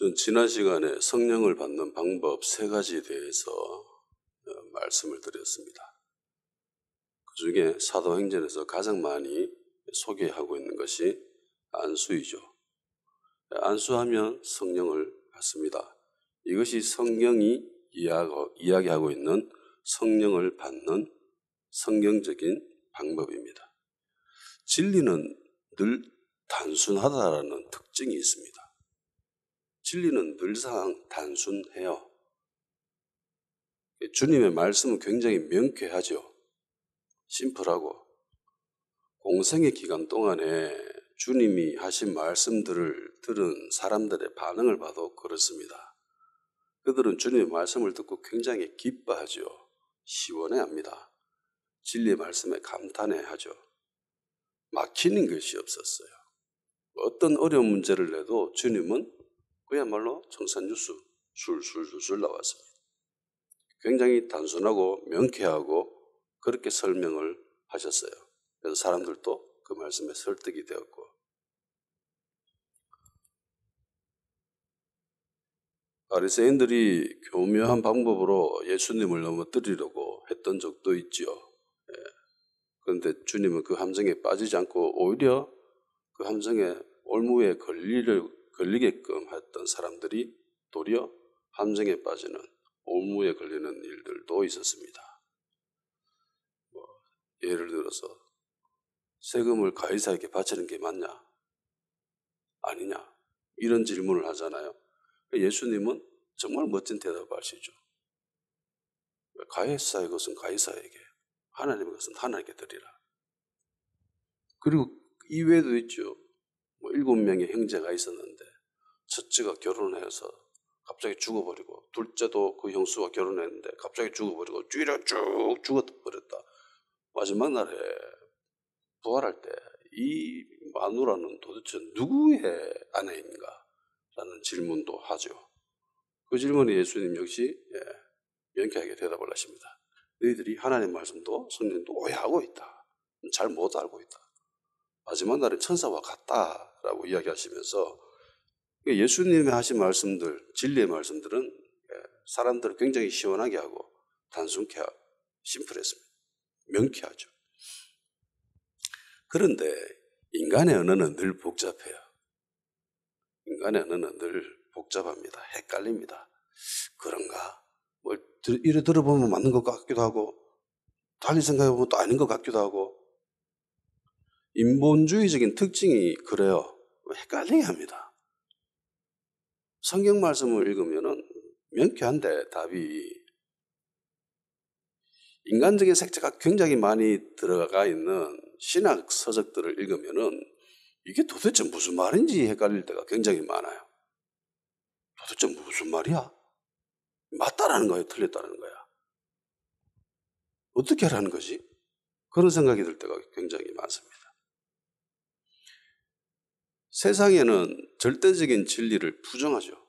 전 지난 시간에 성령을 받는 방법 3가지에 대해서 말씀을 드렸습니다. 그 중에 사도행전에서 가장 많이 소개하고 있는 것이 안수이죠. 안수하면 성령을 받습니다. 이것이 성경이 이야기하고 있는 성령을 받는 성경적인 방법입니다. 진리는 늘 단순하다라는 특징이 있습니다. 진리는 늘상 단순해요. 주님의 말씀은 굉장히 명쾌하죠. 심플하고 공생의 기간 동안에 주님이 하신 말씀들을 들은 사람들의 반응을 봐도 그렇습니다. 그들은 주님의 말씀을 듣고 굉장히 기뻐하죠. 시원해합니다. 진리의 말씀에 감탄해하죠. 막히는 것이 없었어요. 어떤 어려운 문제를 내도 주님은 그야말로 청산유수 술술술술 나왔습니다. 굉장히 단순하고 명쾌하고 그렇게 설명을 하셨어요. 그래서 사람들도 그 말씀에 설득이 되었고, 바리새인들이 교묘한 방법으로 예수님을 넘어뜨리려고 했던 적도 있지요. 그런데 주님은 그 함정에 빠지지 않고 오히려 그 함정에 올무에 걸리게끔 했던 사람들이 도리어 함정에 빠지는, 올무에 걸리는 일들도 있었습니다. 예를 들어서 세금을 가이사에게 바치는 게 맞냐? 아니냐? 이런 질문을 하잖아요. 예수님은 정말 멋진 대답을 하시죠. 가이사의 것은 가이사에게, 하나님의 것은 하나님께 드리라. 그리고 이외에도 있죠. 7명의 형제가 있었는데 첫째가 결혼해서 갑자기 죽어버리고, 둘째도 그 형수와 결혼했는데 갑자기 죽어버리고 쥐려 쭉 죽어버렸다. 마지막 날에 부활할 때 이 마누라는 도대체 누구의 아내인가? 라는 질문도 하죠. 그 질문에 예수님 역시 명쾌하게 대답을 하십니다. 너희들이 하나님의 말씀도 성령도 오해하고 있다. 잘 못 알고 있다. 마지막 날에 천사와 같다라고 이야기하시면서 예수님이 하신 말씀들, 진리의 말씀들은 사람들을 굉장히 시원하게 하고 단순케 하고 심플했습니다. 명쾌하죠. 그런데 인간의 언어는 늘 복잡해요. 인간의 언어는 늘 복잡합니다. 헷갈립니다. 그런가? 이래 들어보면 맞는 것 같기도 하고, 달리 생각해보면 또 아닌 것 같기도 하고, 인본주의적인 특징이 그래요. 헷갈리게 합니다. 성경 말씀을 읽으면은 명쾌한데 답이, 인간적인 색채가 굉장히 많이 들어가 있는 신학 서적들을 읽으면은 이게 도대체 무슨 말인지 헷갈릴 때가 굉장히 많아요. 도대체 무슨 말이야? 맞다라는 거야, 틀렸다는 거야? 어떻게 하라는 거지? 그런 생각이 들 때가 굉장히 많습니다. 세상에는 절대적인 진리를 부정하죠.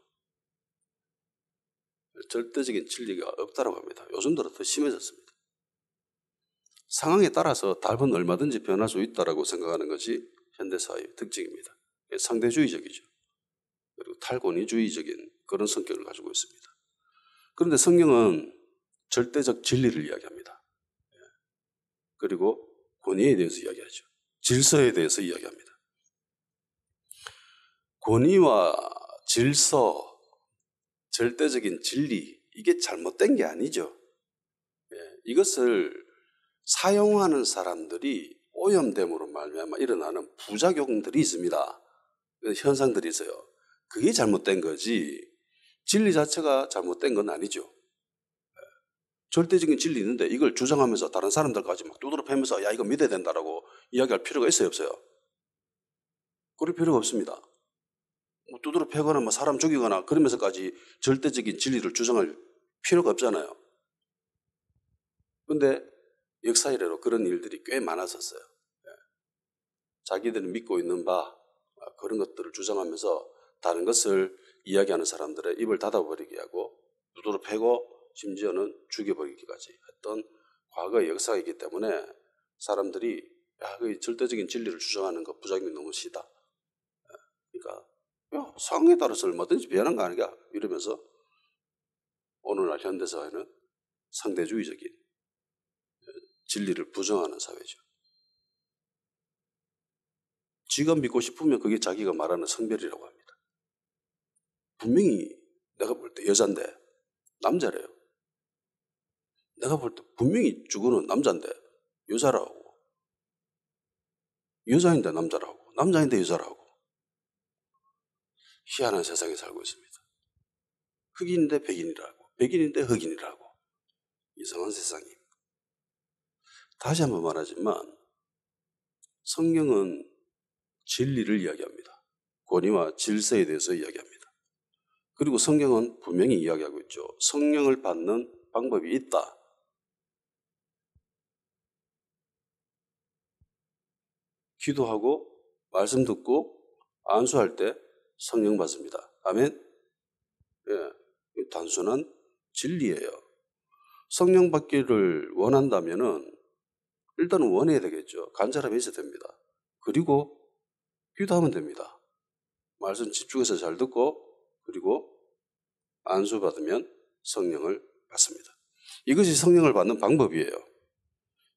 절대적인 진리가 없다고 합니다. 요즘 들어 더 심해졌습니다. 상황에 따라서 답은 얼마든지 변할 수 있다고 생각하는 것이 현대사회의 특징입니다. 상대주의적이죠. 그리고 탈권위주의적인 그런 성격을 가지고 있습니다. 그런데 성경은 절대적 진리를 이야기합니다. 그리고 권위에 대해서 이야기하죠. 질서에 대해서 이야기합니다. 권위와 질서, 절대적인 진리, 이게 잘못된 게 아니죠. 이것을 사용하는 사람들이 오염됨으로 말미암아 일어나는 부작용들이 있습니다. 현상들이 있어요. 그게 잘못된 거지 진리 자체가 잘못된 건 아니죠. 절대적인 진리 있는데 이걸 주장하면서 다른 사람들까지 막 두드러 패면서 야 이거 믿어야 된다라고 이야기할 필요가 있어요, 없어요? 그럴 필요가 없습니다. 두드러 패거나 사람 죽이거나 그러면서까지 절대적인 진리를 주장할 필요가 없잖아요. 그런데 역사 이래로 그런 일들이 꽤 많았었어요. 자기들이 믿고 있는 바 그런 것들을 주장하면서 다른 것을 이야기하는 사람들의 입을 닫아버리게 하고 두드러 패고 심지어는 죽여버리기까지 했던 과거의 역사가 있기 때문에 사람들이 그 절대적인 진리를 주장하는 것 부작용이 너무 시다. 그러니까 야, 상황에 따라서 얼마든지 변한 거 아니야? 이러면서 오늘날 현대사회는 상대주의적인 진리를 부정하는 사회죠. 지가 믿고 싶으면 그게 자기가 말하는 성별이라고 합니다. 분명히 내가 볼 때 여잔데 남자래요. 내가 볼 때 분명히 죽어는 남자인데 여자라고. 여자인데 남자라고. 남자인데 여자라고. 희한한 세상에 살고 있습니다. 흑인인데 백인이라고. 백인인데 흑인이라고. 이상한 세상입니다. 다시 한번 말하지만 성경은 진리를 이야기합니다. 권위와 질서에 대해서 이야기합니다. 그리고 성경은 분명히 이야기하고 있죠. 성령을 받는 방법이 있다. 기도하고 말씀 듣고 안수할 때 성령 받습니다. 아멘? 예, 단순한 진리예요. 성령 받기를 원한다면은 일단은 원해야 되겠죠. 간절함이 있어야 됩니다. 그리고 기도하면 됩니다. 말씀 집중해서 잘 듣고 그리고 안수 받으면 성령을 받습니다. 이것이 성령을 받는 방법이에요.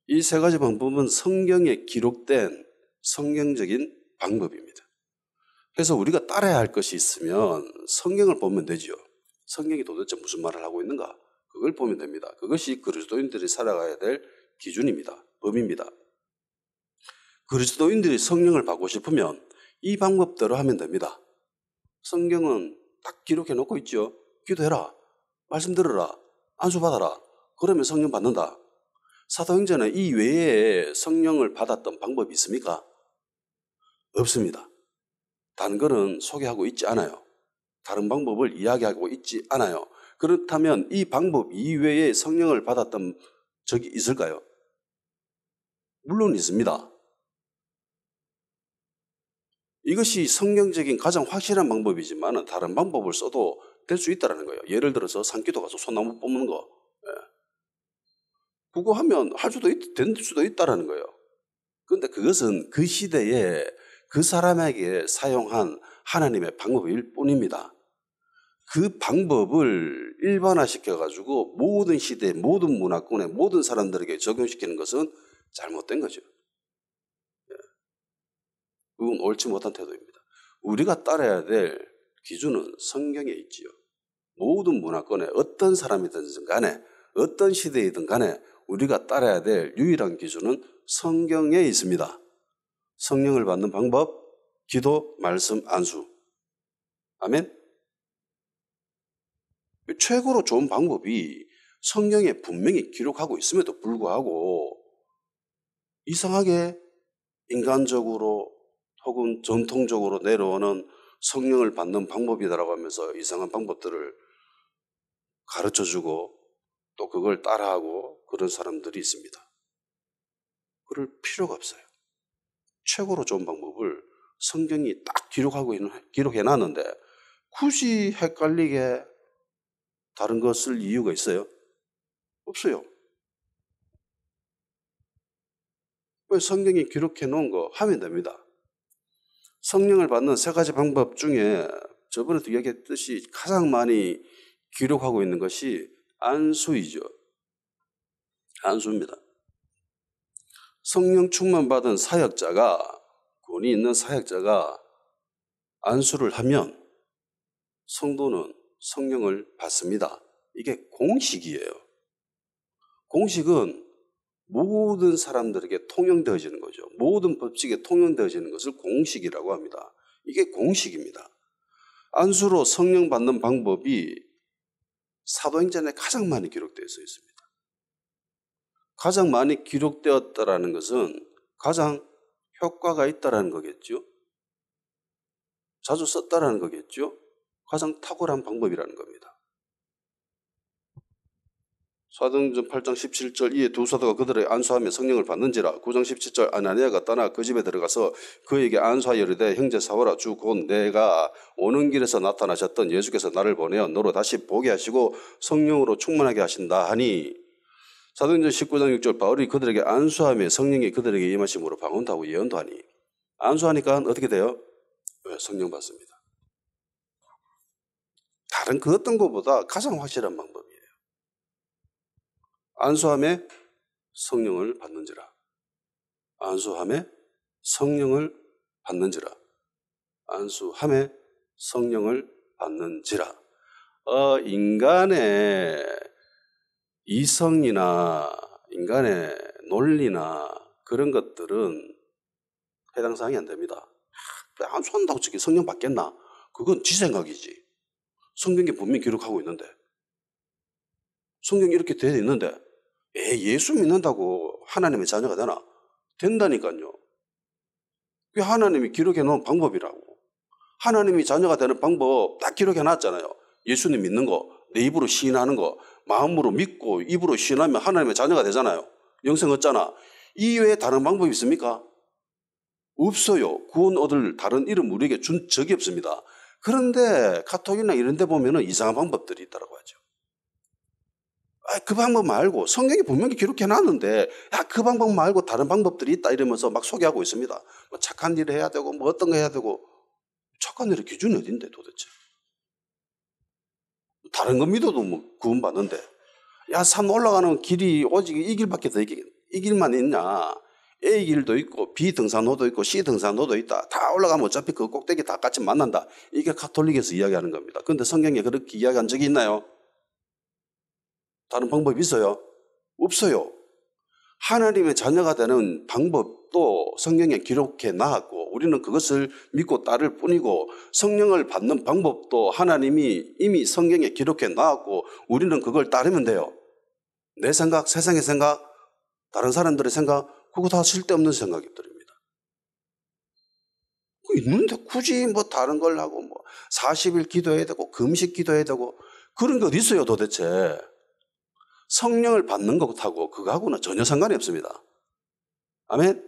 이 세 가지 방법은 성경에 기록된 성경적인 방법입니다. 그래서 우리가 따라야 할 것이 있으면 성경을 보면 되죠. 성경이 도대체 무슨 말을 하고 있는가? 그걸 보면 됩니다. 그것이 그리스도인들이 살아가야 될 기준입니다. 법입니다. 그리스도인들이 성령을 받고 싶으면 이 방법대로 하면 됩니다. 성경은 딱 기록해 놓고 있죠. 기도해라. 말씀 들어라. 안수 받아라. 그러면 성령 받는다. 사도행전에 이 외에 성령을 받았던 방법이 있습니까? 없습니다. 다른 것은 소개하고 있지 않아요. 다른 방법을 이야기하고 있지 않아요. 그렇다면 이 방법 이외에 성령을 받았던 적이 있을까요? 물론 있습니다. 이것이 성경적인 가장 확실한 방법이지만 다른 방법을 써도 될 수 있다는 거예요. 예를 들어서 산기도 가서 소나무 뽑는 거. 그거 하면 될 수도 있다는 거예요. 그런데 그것은 그 시대에 그 사람에게 사용한 하나님의 방법일 뿐입니다. 그 방법을 일반화시켜가지고 모든 시대, 모든 문화권의 모든 사람들에게 적용시키는 것은 잘못된 거죠. 그건 옳지 못한 태도입니다. 우리가 따라야 될 기준은 성경에 있지요. 모든 문화권에 어떤 사람이든 간에 어떤 시대이든 간에 우리가 따라야 될 유일한 기준은 성경에 있습니다. 성령을 받는 방법, 기도, 말씀, 안수. 아멘? 최고로 좋은 방법이 성경에 분명히 기록하고 있음에도 불구하고 이상하게 인간적으로 혹은 전통적으로 내려오는 성령을 받는 방법이다라고 하면서 이상한 방법들을 가르쳐주고 또 그걸 따라하고 그런 사람들이 있습니다. 그럴 필요가 없어요. 최고로 좋은 방법을 성경이 딱 기록해놨는데 굳이 헷갈리게 다른 거 쓸 이유가 있어요? 없어요. 왜 성경이 기록해놓은 거 하면 됩니다. 성령을 받는 세 가지 방법 중에 저번에도 이야기했듯이 가장 많이 기록하고 있는 것이 안수이죠. 안수입니다. 성령 충만 받은 사역자가, 권위 있는 사역자가 안수를 하면 성도는 성령을 받습니다. 이게 공식이에요. 공식은 모든 사람들에게 통용되어지는 거죠. 모든 법칙에 통용되어지는 것을 공식이라고 합니다. 이게 공식입니다. 안수로 성령 받는 방법이 사도행전에 가장 많이 기록되어 있습니다. 가장 많이 기록되었다라는 것은 가장 효과가 있다라는 거겠죠. 자주 썼다라는 거겠죠. 가장 탁월한 방법이라는 겁니다. 사도행전 8장 17절 이에 두 사도가 그들에게 안수하며 성령을 받는지라. 9장 17절 아나니아가 떠나 그 집에 들어가서 그에게 안수하여 이르되 형제 사울아 주 곧 내가 오는 길에서 나타나셨던 예수께서 나를 보내어 너로 다시 보게 하시고 성령으로 충만하게 하신다 하니. 사도행전 19장 6절 바울이 그들에게 안수하며 성령이 그들에게 임하심으로 방언도 하고 예언도 하니. 안수하니까 어떻게 돼요? 성령 받습니다. 다른 그 어떤 것보다 가장 확실한 방법이에요. 안수함에 성령을 받는지라. 안수함에 성령을 받는지라. 안수함에 성령을 받는지라. 인간의 이성이나 인간의 논리나 그런 것들은 해당 사항이 안 됩니다. 왜 안수한다고 저게 성령 받겠나? 그건 지 생각이지. 성경에 분명히 기록하고 있는데. 성경이 이렇게 되어 있는데 예수 믿는다고 하나님의 자녀가 되나? 된다니까요. 그게 하나님이 기록해 놓은 방법이라고. 하나님이 자녀가 되는 방법 딱 기록해 놨잖아요. 예수님 믿는 거, 내 입으로 시인하는 거, 마음으로 믿고 입으로 시인하면 하나님의 자녀가 되잖아요. 영생 얻잖아. 이 외에 다른 방법이 있습니까? 없어요. 구원 얻을 다른 이름 우리에게 준 적이 없습니다. 그런데 카톡이나 이런 데 보면 이상한 방법들이 있다고 하죠. 그 방법 말고 성경에 분명히 기록해 놨는데 그 방법 말고 다른 방법들이 있다 이러면서 막 소개하고 있습니다. 뭐 착한 일을 해야 되고 뭐 어떤 거 해야 되고. 착한 일의 기준이 어딘데 도대체. 다른 거 믿어도 뭐 구원받는데 산 올라가는 길이 오직 이 길밖에 더 이 길만 있냐. A 길도 있고 B 등산로도 있고 C 등산로도 있다. 다 올라가면 어차피 그 꼭대기 다 같이 만난다. 이게 가톨릭에서 이야기하는 겁니다. 그런데 성경에 그렇게 이야기한 적이 있나요? 다른 방법이 있어요? 없어요. 하나님의 자녀가 되는 방법도 성경에 기록해 놨고 우리는 그것을 믿고 따를 뿐이고 성령을 받는 방법도 하나님이 이미 성경에 기록해 놨고 우리는 그걸 따르면 돼요. 내 생각, 세상의 생각, 다른 사람들의 생각 그거 다 쓸데없는 생각들입니다. 있는데 굳이 뭐 다른 걸 하고 뭐 40일 기도해야 되고 금식 기도해야 되고 그런 게 어디 있어요 도대체. 성령을 받는 것하고 그거하고는 전혀 상관이 없습니다. 아멘?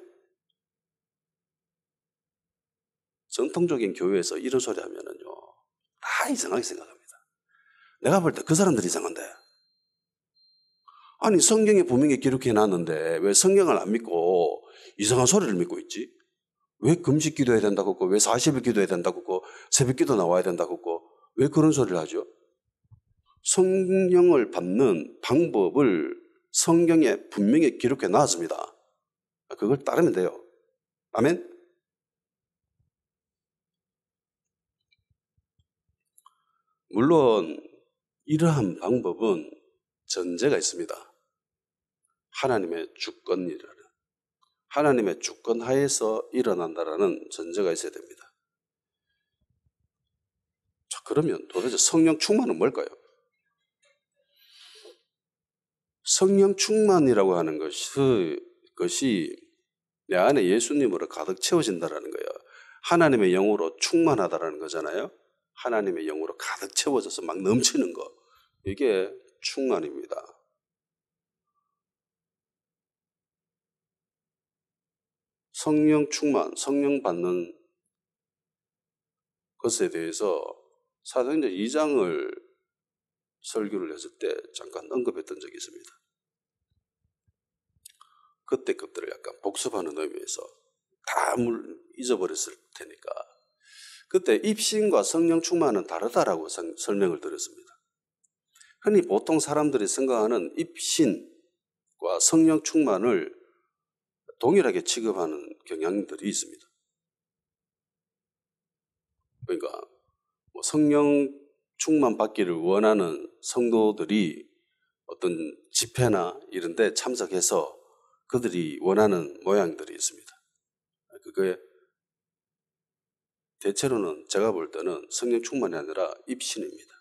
전통적인 교회에서 이런 소리 하면은요, 다 이상하게 생각합니다. 내가 볼 때 그 사람들이 이상한데. 아니, 성경에 분명히 기록해 놨는데 왜 성경을 안 믿고 이상한 소리를 믿고 있지? 왜 금식 기도해야 된다고 했고, 왜 40일 기도해야 된다고 했고, 새벽 기도 나와야 된다고 했고, 왜 그런 소리를 하죠? 성령을 받는 방법을 성경에 분명히 기록해 놨습니다. 그걸 따르면 돼요. 아멘? 물론 이러한 방법은 전제가 있습니다. 하나님의 주권이라는, 하나님의 주권 하에서 일어난다라는 전제가 있어야 됩니다. 자, 그러면 도대체 성령 충만은 뭘까요? 성령 충만이라고 하는 것이 내 안에 예수님으로 가득 채워진다라는 거예요. 하나님의 영으로 충만하다라는 거잖아요. 하나님의 영으로 가득 채워져서 막 넘치는 거. 이게 충만입니다. 성령 충만, 성령 받는 것에 대해서 사도행전 2장을 설교를 했을 때 잠깐 언급했던 적이 있습니다. 그때 것들을 약간 복습하는 의미에서 다 잊어버렸을 테니까 그때 입신과 성령 충만은 다르다라고 설명을 드렸습니다. 흔히 보통 사람들이 생각하는 입신과 성령 충만을 동일하게 취급하는 경향들이 있습니다. 그러니까 성령 충만 받기를 원하는 성도들이 어떤 집회나 이런 데 참석해서 그들이 원하는 모양들이 있습니다. 그게 대체로는 제가 볼 때는 성령 충만이 아니라 입신입니다.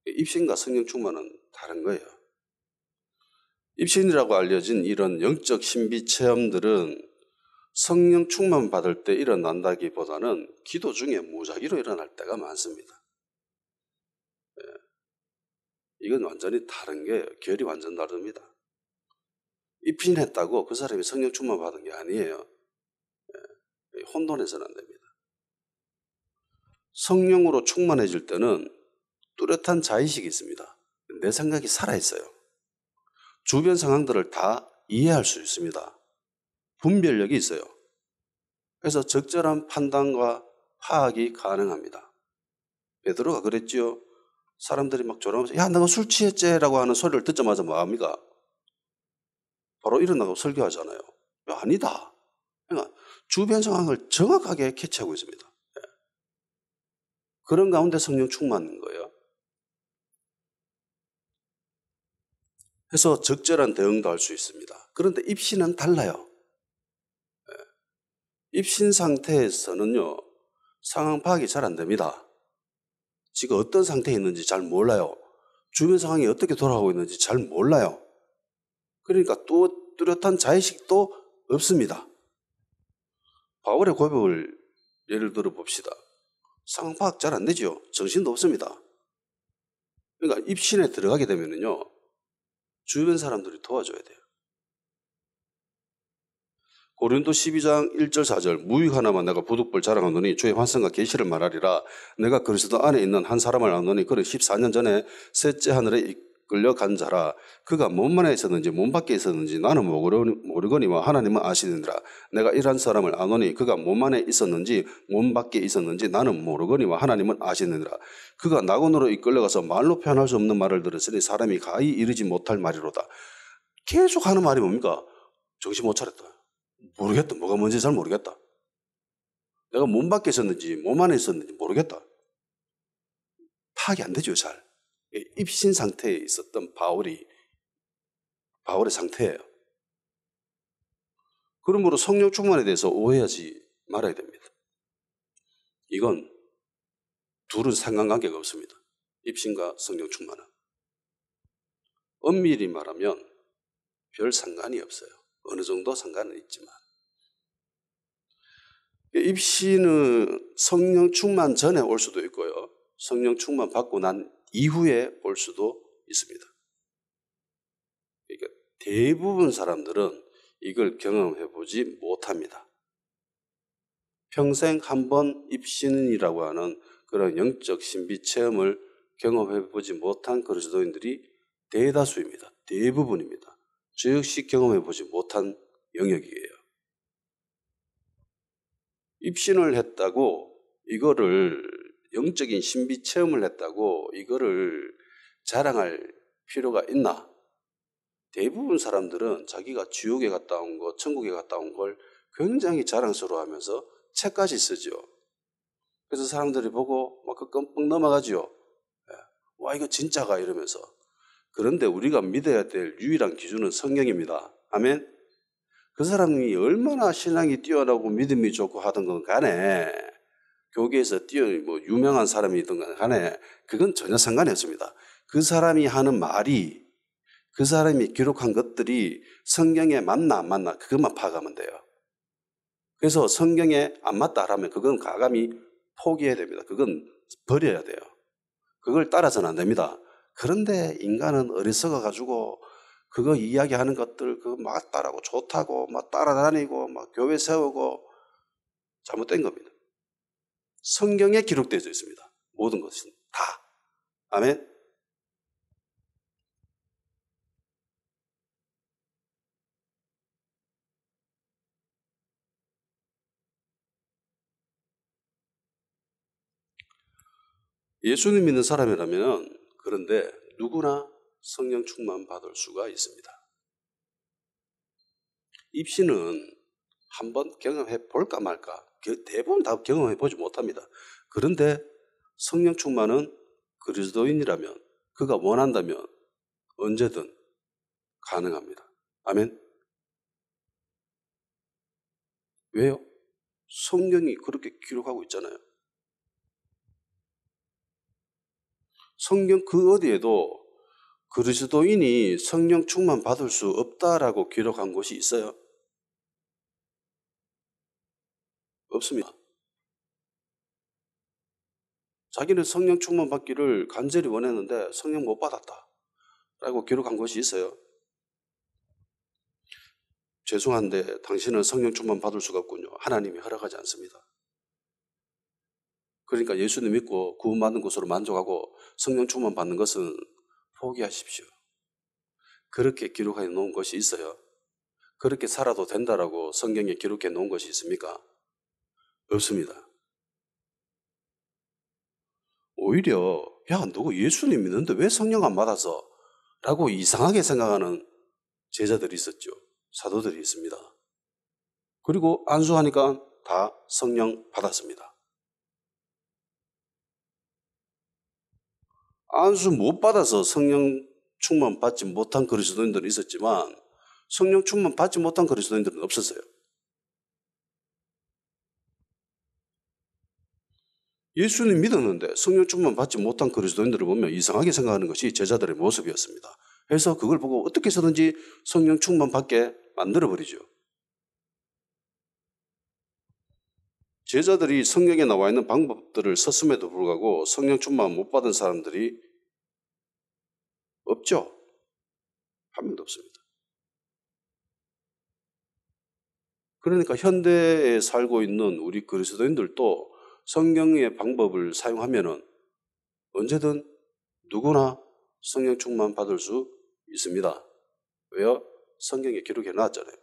입신과 성령 충만은 다른 거예요. 입신이라고 알려진 이런 영적 신비 체험들은 성령 충만 받을 때 일어난다기보다는 기도 중에 무작위로 일어날 때가 많습니다. 이건 완전히 다른 게요. 결이 완전 다릅니다. 입신했다고 그 사람이 성령 충만 받은 게 아니에요. 혼돈해서는 안 됩니다. 성령으로 충만해질 때는 뚜렷한 자의식이 있습니다. 내 생각이 살아있어요. 주변 상황들을 다 이해할 수 있습니다. 분별력이 있어요. 그래서 적절한 판단과 파악이 가능합니다. 베드로가 그랬지요. 사람들이 막 조롱하면서 야 너가 술 취했지? 라고 하는 소리를 듣자마자 뭐합니까? 바로 일어나고 설교하잖아요. 야, 아니다. 그러니까 주변 상황을 정확하게 캐치하고 있습니다. 예. 그런 가운데 성령 충만인 거예요. 그래서 적절한 대응도 할 수 있습니다. 그런데 입신은 달라요. 입신 상태에서는요, 상황 파악이 잘 안 됩니다. 지금 어떤 상태에 있는지 잘 몰라요. 주변 상황이 어떻게 돌아가고 있는지 잘 몰라요. 그러니까 또 뚜렷한 자의식도 없습니다. 바울의 고백을 예를 들어 봅시다. 상황 파악 잘 안 되죠. 정신도 없습니다. 그러니까 입신에 들어가게 되면은요, 주변 사람들이 도와줘야 돼요. 고린도 12장 1절 4절 무익 하나만 내가 부득불 자랑하노니 주의 환상과 계시를 말하리라. 내가 그리스도 안에 있는 한 사람을 아노니 그는 14년 전에 셋째 하늘에 이끌려 간 자라. 그가 몸 안에 있었는지 몸 밖에 있었는지 나는 모르거니와 하나님은 아시느니라. 내가 이러한 사람을 아노니 그가 몸 안에 있었는지 몸 밖에 있었는지 나는 모르거니와 하나님은 아시느니라. 그가 낙원으로 이끌려가서 말로 표현할 수 없는 말을 들었으니 사람이 가히 이르지 못할 말이로다. 계속 하는 말이 뭡니까? 정신 못 차렸다. 모르겠다. 뭐가 뭔지 잘 모르겠다. 내가 몸 밖에 있었는지 몸 안에 있었는지 모르겠다. 파악이 안 되죠, 잘. 입신 상태에 있었던 바울의 상태예요. 그러므로 성령 충만에 대해서 오해하지 말아야 됩니다. 이건 둘은 상관관계가 없습니다. 입신과 성령 충만은. 엄밀히 말하면 별 상관이 없어요. 어느 정도 상관은 있지만. 입신은 성령 충만 전에 올 수도 있고요. 성령 충만 받고 난 이후에 올 수도 있습니다. 그러니까 대부분 사람들은 이걸 경험해 보지 못합니다. 평생 한 번 입신이라고 하는 그런 영적 신비 체험을 경험해 보지 못한 그리스도인들이 대다수입니다. 대부분입니다. 저 역시 경험해 보지 못한 영역이에요. 입신을 했다고 이거를 영적인 신비 체험을 했다고 이거를 자랑할 필요가 있나? 대부분 사람들은 자기가 지옥에 갔다 온 거, 천국에 갔다 온 걸 굉장히 자랑스러워하면서 책까지 쓰죠. 그래서 사람들이 보고 막 그 껌뻑 넘어가죠. 와 이거 진짜가 이러면서. 그런데 우리가 믿어야 될 유일한 기준은 성경입니다. 아멘. 그 사람이 얼마나 신앙이 뛰어나고 믿음이 좋고 하던 건 간에 교계에서 유명한 사람이든 간에 그건 전혀 상관이 없습니다. 그 사람이 하는 말이 그 사람이 기록한 것들이 성경에 맞나 안 맞나 그것만 파악하면 돼요. 그래서 성경에 안 맞다 하면 그건 가감히 포기해야 됩니다. 그건 버려야 돼요. 그걸 따라서는 안 됩니다. 그런데 인간은 어리석어가지고 그거 이야기하는 것들 그거 맞다라고 좋다고 막 따라다니고 막 교회 세우고 잘못된 겁니다. 성경에 기록되어 있습니다. 모든 것은 다. 아멘. 예수님 믿는 사람이라면 그런데 누구나 성령 충만 받을 수가 있습니다. 입신은 한번 경험해 볼까 말까 대부분 다 경험해 보지 못합니다. 그런데 성령 충만은 그리스도인이라면 그가 원한다면 언제든 가능합니다. 아멘. 왜요? 성경이 그렇게 기록하고 있잖아요. 성경 그 어디에도 그리스도인이 성령 충만 받을 수 없다라고 기록한 곳이 있어요? 없습니다. 자기는 성령 충만 받기를 간절히 원했는데 성령 못 받았다 라고 기록한 곳이 있어요? 죄송한데 당신은 성령 충만 받을 수가 없군요. 하나님이 허락하지 않습니다. 그러니까 예수님 믿고 구원받는 것으로 만족하고 성령 충만 받는 것은 포기하십시오. 그렇게 기록해 놓은 것이 있어요? 그렇게 살아도 된다라고 성경에 기록해 놓은 것이 있습니까? 없습니다. 오히려 야, 너가 예수님 믿는데 왜 성령 안 받아서? 라고 이상하게 생각하는 제자들이 있었죠. 사도들이 있습니다. 그리고 안수하니까 다 성령 받았습니다. 안수 못 받아서 성령 충만 받지 못한 그리스도인들은 있었지만 성령 충만 받지 못한 그리스도인들은 없었어요. 예수님 믿었는데 성령 충만 받지 못한 그리스도인들을 보면 이상하게 생각하는 것이 제자들의 모습이었습니다. 그래서 그걸 보고 어떻게 해서든지 성령 충만 받게 만들어버리죠. 제자들이 성경에 나와 있는 방법들을 썼음에도 불구하고 성령 충만 못 받은 사람들이 없죠. 한 명도 없습니다. 그러니까 현대에 살고 있는 우리 그리스도인들도 성경의 방법을 사용하면은 언제든 누구나 성령 충만 받을 수 있습니다. 왜요? 성경에 기록해 놨잖아요.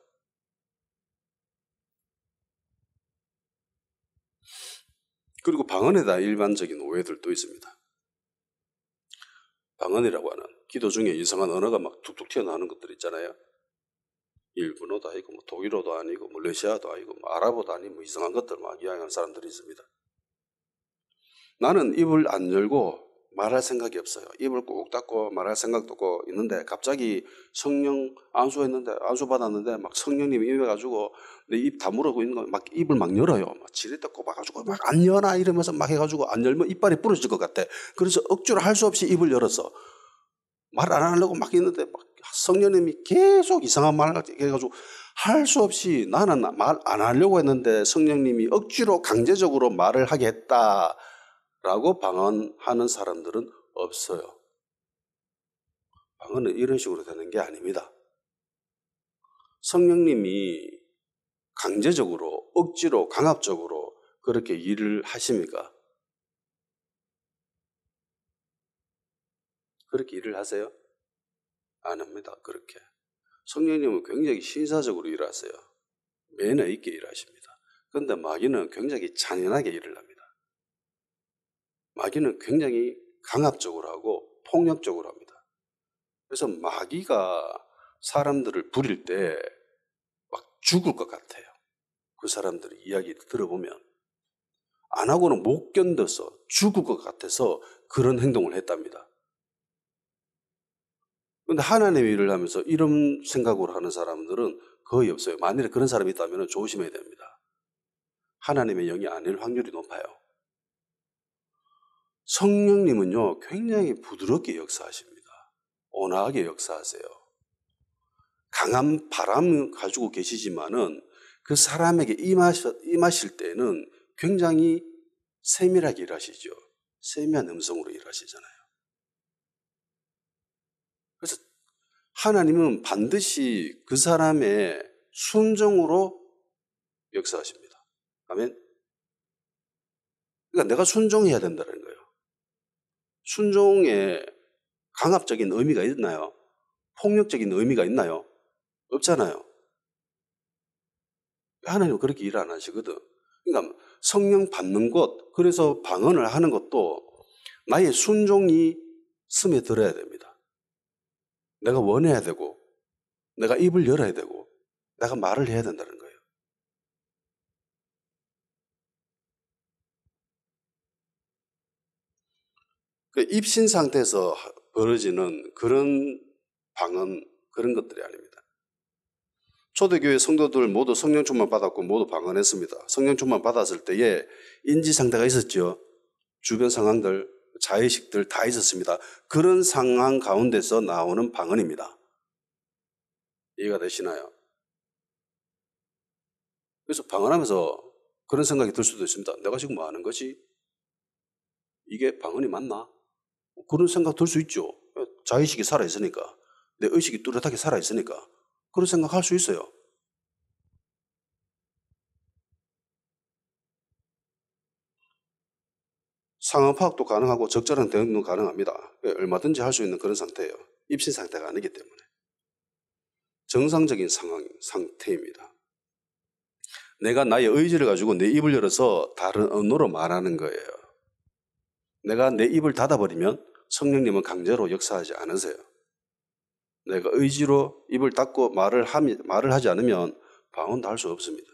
그리고 방언에 대한 일반적인 오해들도 있습니다. 방언이라고 하는 기도 중에 이상한 언어가 막 툭툭 튀어나오는 것들 있잖아요. 일본어도 아니고 뭐 독일어도 아니고 뭐 러시아도 아니고 뭐 아랍어도 아니고 뭐 이상한 것들 막 이야기하는 사람들이 있습니다. 나는 입을 안 열고 말할 생각이 없어요. 입을 꼭 닫고 말할 생각도 없고 있는데 갑자기 성령 안수했는데 안수 받았는데 막 성령님이 임해가지고 내 입 다물고 있는 거 막 입을 막 열어요. 막 지렛대 꼽아가지고 막 안 여나 이러면서 막 해가지고 안 열면 이빨이 부러질 것 같아. 그래서 억지로 할 수 없이 입을 열어서 말 안 하려고 막 있는데 막 성령님이 계속 이상한 말을 해가지고 할 수 없이 나는 말 안 하려고 했는데 성령님이 억지로 강제적으로 말을 하게 했다라고 방언하는 사람들은 없어요. 방언은 이런 식으로 되는 게 아닙니다. 성령님이 강제적으로 억지로 강압적으로 그렇게 일을 하십니까? 그렇게 일을 하세요? 안 합니다. 그렇게. 성령님은 굉장히 신사적으로 일하세요. 매너 있게 일하십니다. 그런데 마귀는 굉장히 잔인하게 일을 합니다. 마귀는 굉장히 강압적으로 하고 폭력적으로 합니다. 그래서 마귀가 사람들을 부릴 때 막 죽을 것 같아요. 그 사람들의 이야기 들어보면 안 하고는 못 견뎌서 죽을 것 같아서 그런 행동을 했답니다. 그런데 하나님의 일을 하면서 이런 생각으로 하는 사람들은 거의 없어요. 만일에 그런 사람이 있다면 조심해야 됩니다. 하나님의 영이 아닐 확률이 높아요. 성령님은요, 굉장히 부드럽게 역사하십니다. 온화하게 역사하세요. 강한 바람을 가지고 계시지만은 그 사람에게 임하실 때는 굉장히 세밀하게 일하시죠. 세미한 음성으로 일하시잖아요. 그래서 하나님은 반드시 그 사람의 순종으로 역사하십니다. 아멘. 그러니까 내가 순종해야 된다는 거예요. 순종에 강압적인 의미가 있나요? 폭력적인 의미가 있나요? 없잖아요. 하나님은 그렇게 일 안 하시거든. 그러니까 성령 받는 것, 그래서 방언을 하는 것도 나의 순종이 스며들어야 됩니다. 내가 원해야 되고, 내가 입을 열어야 되고, 내가 말을 해야 된다는 거예요. 그 입신 상태에서 벌어지는 그런 방언, 그런 것들이 아닙니다. 초대교회 성도들 모두 성령 충만 받았고 모두 방언했습니다. 성령 충만 받았을 때에 인지 상태가 있었죠. 주변 상황들, 자의식들 다 있었습니다. 그런 상황 가운데서 나오는 방언입니다. 이해가 되시나요? 그래서 방언하면서 그런 생각이 들 수도 있습니다. 내가 지금 뭐 하는 거지? 이게 방언이 맞나? 그런 생각 들 수 있죠. 자의식이 살아있으니까. 내 의식이 뚜렷하게 살아있으니까. 그런 생각 할 수 있어요. 상황 파악도 가능하고 적절한 대응도 가능합니다. 얼마든지 할 수 있는 그런 상태예요. 입신 상태가 아니기 때문에. 정상적인 상태입니다. 내가 나의 의지를 가지고 내 입을 열어서 다른 언어로 말하는 거예요. 내가 내 입을 닫아버리면 성령님은 강제로 역사하지 않으세요. 내가 의지로 입을 닫고 말을 하지 않으면 방언도 할 수 없습니다.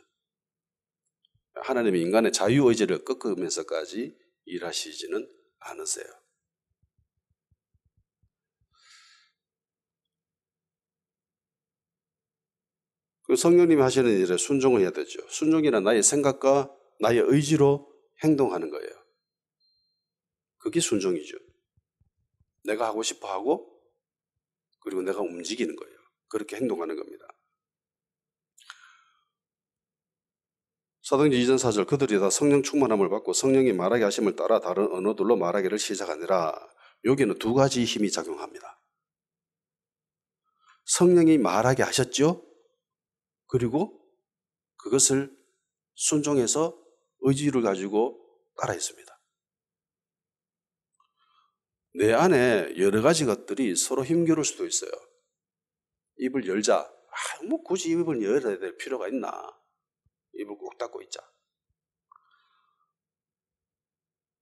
하나님이 인간의 자유의지를 꺾으면서까지 일하시지는 않으세요. 그 성령님이 하시는 일에 순종을 해야 되죠. 순종이란 나의 생각과 나의 의지로 행동하는 거예요. 그게 순종이죠. 내가 하고 싶어 하고 그리고 내가 움직이는 거예요. 그렇게 행동하는 겁니다. 사도행전 2장 4절 그들이 다 성령 충만함을 받고 성령이 말하게 하심을 따라 다른 언어들로 말하기를 시작하니라. 여기는 두 가지 힘이 작용합니다. 성령이 말하게 하셨죠. 그리고 그것을 순종해서 의지를 가지고 따라했습니다. 내 안에 여러 가지 것들이 서로 힘겨룰 수도 있어요. 입을 열자. 뭐 굳이 입을 열어야 될 필요가 있나. 입을 꼭 닫고 있자.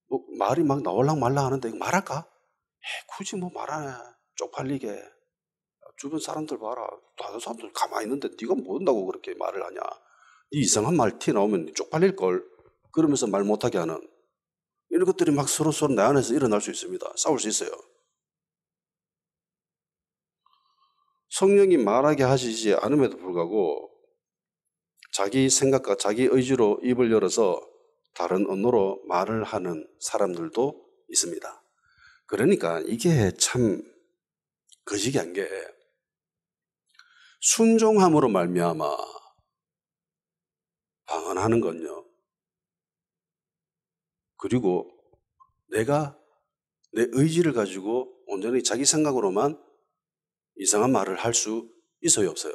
뭐 말이 막 나올랑 말랑 하는데 이거 말할까? 굳이 뭐 말하네. 쪽팔리게. 주변 사람들 봐라. 다른 사람들 가만히 있는데 네가 뭔다고 그렇게 말을 하냐. 이 이상한 말 티 나오면 쪽팔릴걸. 그러면서 말 못하게 하는 이런 것들이 막 서로 내 안에서 일어날 수 있습니다. 싸울 수 있어요. 성령이 말하게 하시지 않음에도 불구하고 자기 생각과 자기 의지로 입을 열어서 다른 언어로 말을 하는 사람들도 있습니다. 그러니까 이게 참 거시기한 게 순종함으로 말미암아 방언하는 건요. 그리고 내가 내 의지를 가지고 온전히 자기 생각으로만 이상한 말을 할 수 있어요, 없어요?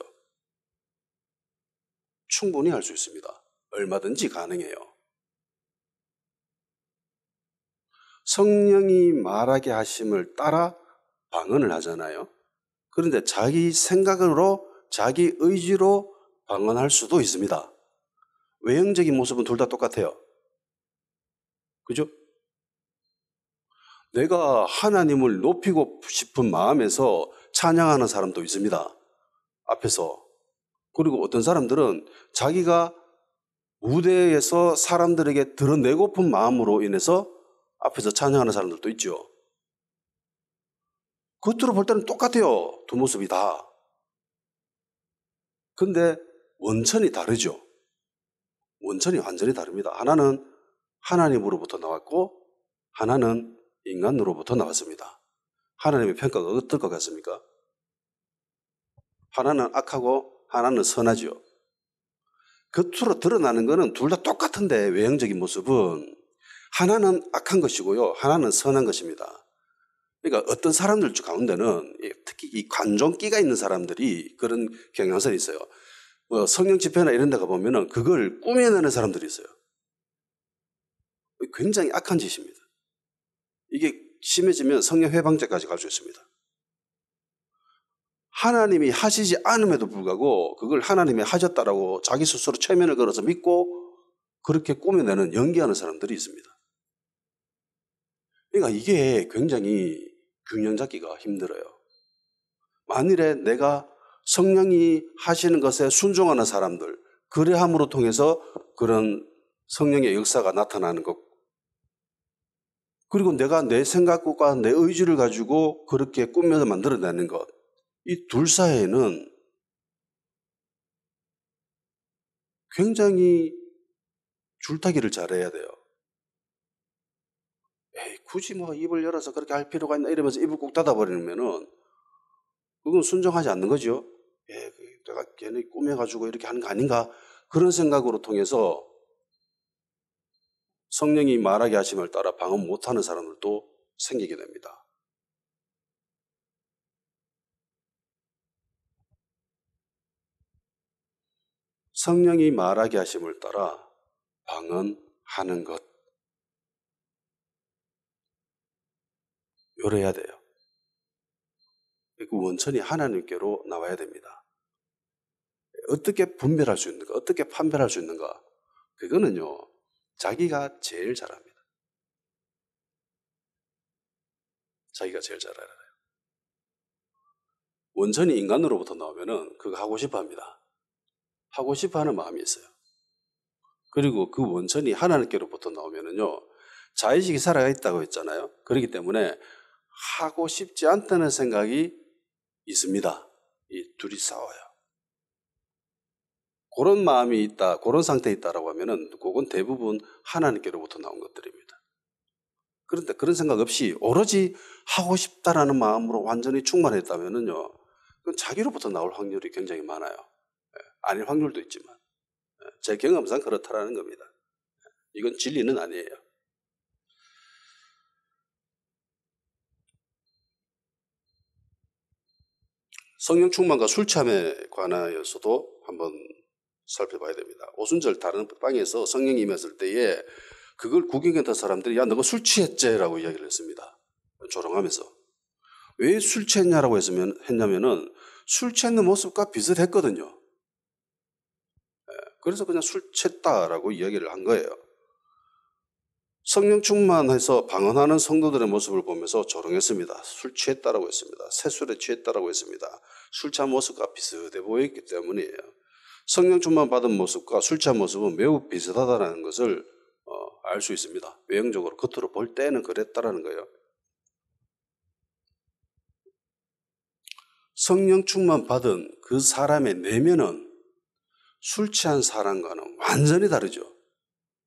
충분히 할 수 있습니다. 얼마든지 가능해요. 성령이 말하게 하심을 따라 방언을 하잖아요. 그런데 자기 생각으로 자기 의지로 방언할 수도 있습니다. 외형적인 모습은 둘 다 똑같아요. 그죠? 내가 하나님을 높이고 싶은 마음에서 찬양하는 사람도 있습니다. 앞에서. 그리고 어떤 사람들은 자기가 무대에서 사람들에게 드러내고픈 마음으로 인해서 앞에서 찬양하는 사람들도 있죠. 겉으로 볼 때는 똑같아요. 두 모습이 다. 근데 원천이 다르죠. 원천이 완전히 다릅니다. 하나는 하나님으로부터 나왔고 하나는 인간으로부터 나왔습니다. 하나님의 평가가 어떨 것 같습니까? 하나는 악하고 하나는 선하죠. 겉으로 드러나는 것은 둘 다 똑같은데 외형적인 모습은 하나는 악한 것이고요. 하나는 선한 것입니다. 그러니까 어떤 사람들 가운데는 특히 이 관종기가 있는 사람들이 그런 경향성이 있어요. 뭐 성령 집회나 이런 데 가보면은 그걸 꾸며내는 사람들이 있어요. 굉장히 악한 짓입니다. 이게 심해지면 성령 회방죄까지 갈 수 있습니다. 하나님이 하시지 않음에도 불구하고 그걸 하나님이 하셨다라고 자기 스스로 최면을 걸어서 믿고 그렇게 꾸며내는 연기하는 사람들이 있습니다. 그러니까 이게 굉장히 균형 잡기가 힘들어요. 만일에 내가 성령이 하시는 것에 순종하는 사람들, 그래함으로 통해서 그런 성령의 역사가 나타나는 것, 그리고 내가 내 생각과 내 의지를 가지고 그렇게 꾸며서 만들어내는 것, 이 둘 사이에는 굉장히 줄타기를 잘해야 돼요. 굳이 뭐 입을 열어서 그렇게 할 필요가 있나 이러면서 입을 꼭 닫아버리면은 그건 순종하지 않는 거죠. 내가 괜히 꾸며가지고 이렇게 하는 거 아닌가 그런 생각으로 통해서 성령이 말하게 하심을 따라 방언 못하는 사람들도 생기게 됩니다. 성령이 말하게 하심을 따라 방언하는 것 요래야 돼요. 그 원천이 하나님께로 나와야 됩니다. 어떻게 분별할 수 있는가? 어떻게 판별할 수 있는가? 그거는요, 자기가 제일 잘합니다. 자기가 제일 잘 알아요. 원천이 인간으로부터 나오면은 그거 하고 싶어 합니다. 하고 싶어 하는 마음이 있어요. 그리고 그 원천이 하나님께로부터 나오면은요, 자의식이 살아가 있다고 했잖아요. 그렇기 때문에 하고 싶지 않다는 생각이 있습니다. 이 둘이 싸워요. 그런 마음이 있다, 그런 상태에 있다라고 하면은 그건 대부분 하나님께로부터 나온 것들입니다. 그런데 그런 생각 없이 오로지 하고 싶다라는 마음으로 완전히 충만했다면은요, 그건 자기로부터 나올 확률이 굉장히 많아요. 아닐 확률도 있지만 제 경험상 그렇다라는 겁니다. 이건 진리는 아니에요. 성령 충만과 술 취함에 관하여서도 한번 살펴봐야 됩니다. 오순절 다른 방에서 성령이 임했을 때에 그걸 구경했던 사람들이 야 너가 술 취했지? 라고 이야기를 했습니다. 조롱하면서. 왜 술 취했냐라고 했냐면은 술 취했는 모습과 비슷했거든요. 그래서 그냥 술 취했다라고 이야기를 한 거예요. 성령 충만해서 방언하는 성도들의 모습을 보면서 조롱했습니다. 술 취했다라고 했습니다. 새술에 취했다라고 했습니다. 술 취한 모습과 비슷해 보였기 때문이에요. 성령 충만 받은 모습과 술 취한 모습은 매우 비슷하다는 것을 알 수 있습니다. 외형적으로 겉으로 볼 때는 그랬다라는 거예요. 성령 충만 받은 그 사람의 내면은 술 취한 사람과는 완전히 다르죠.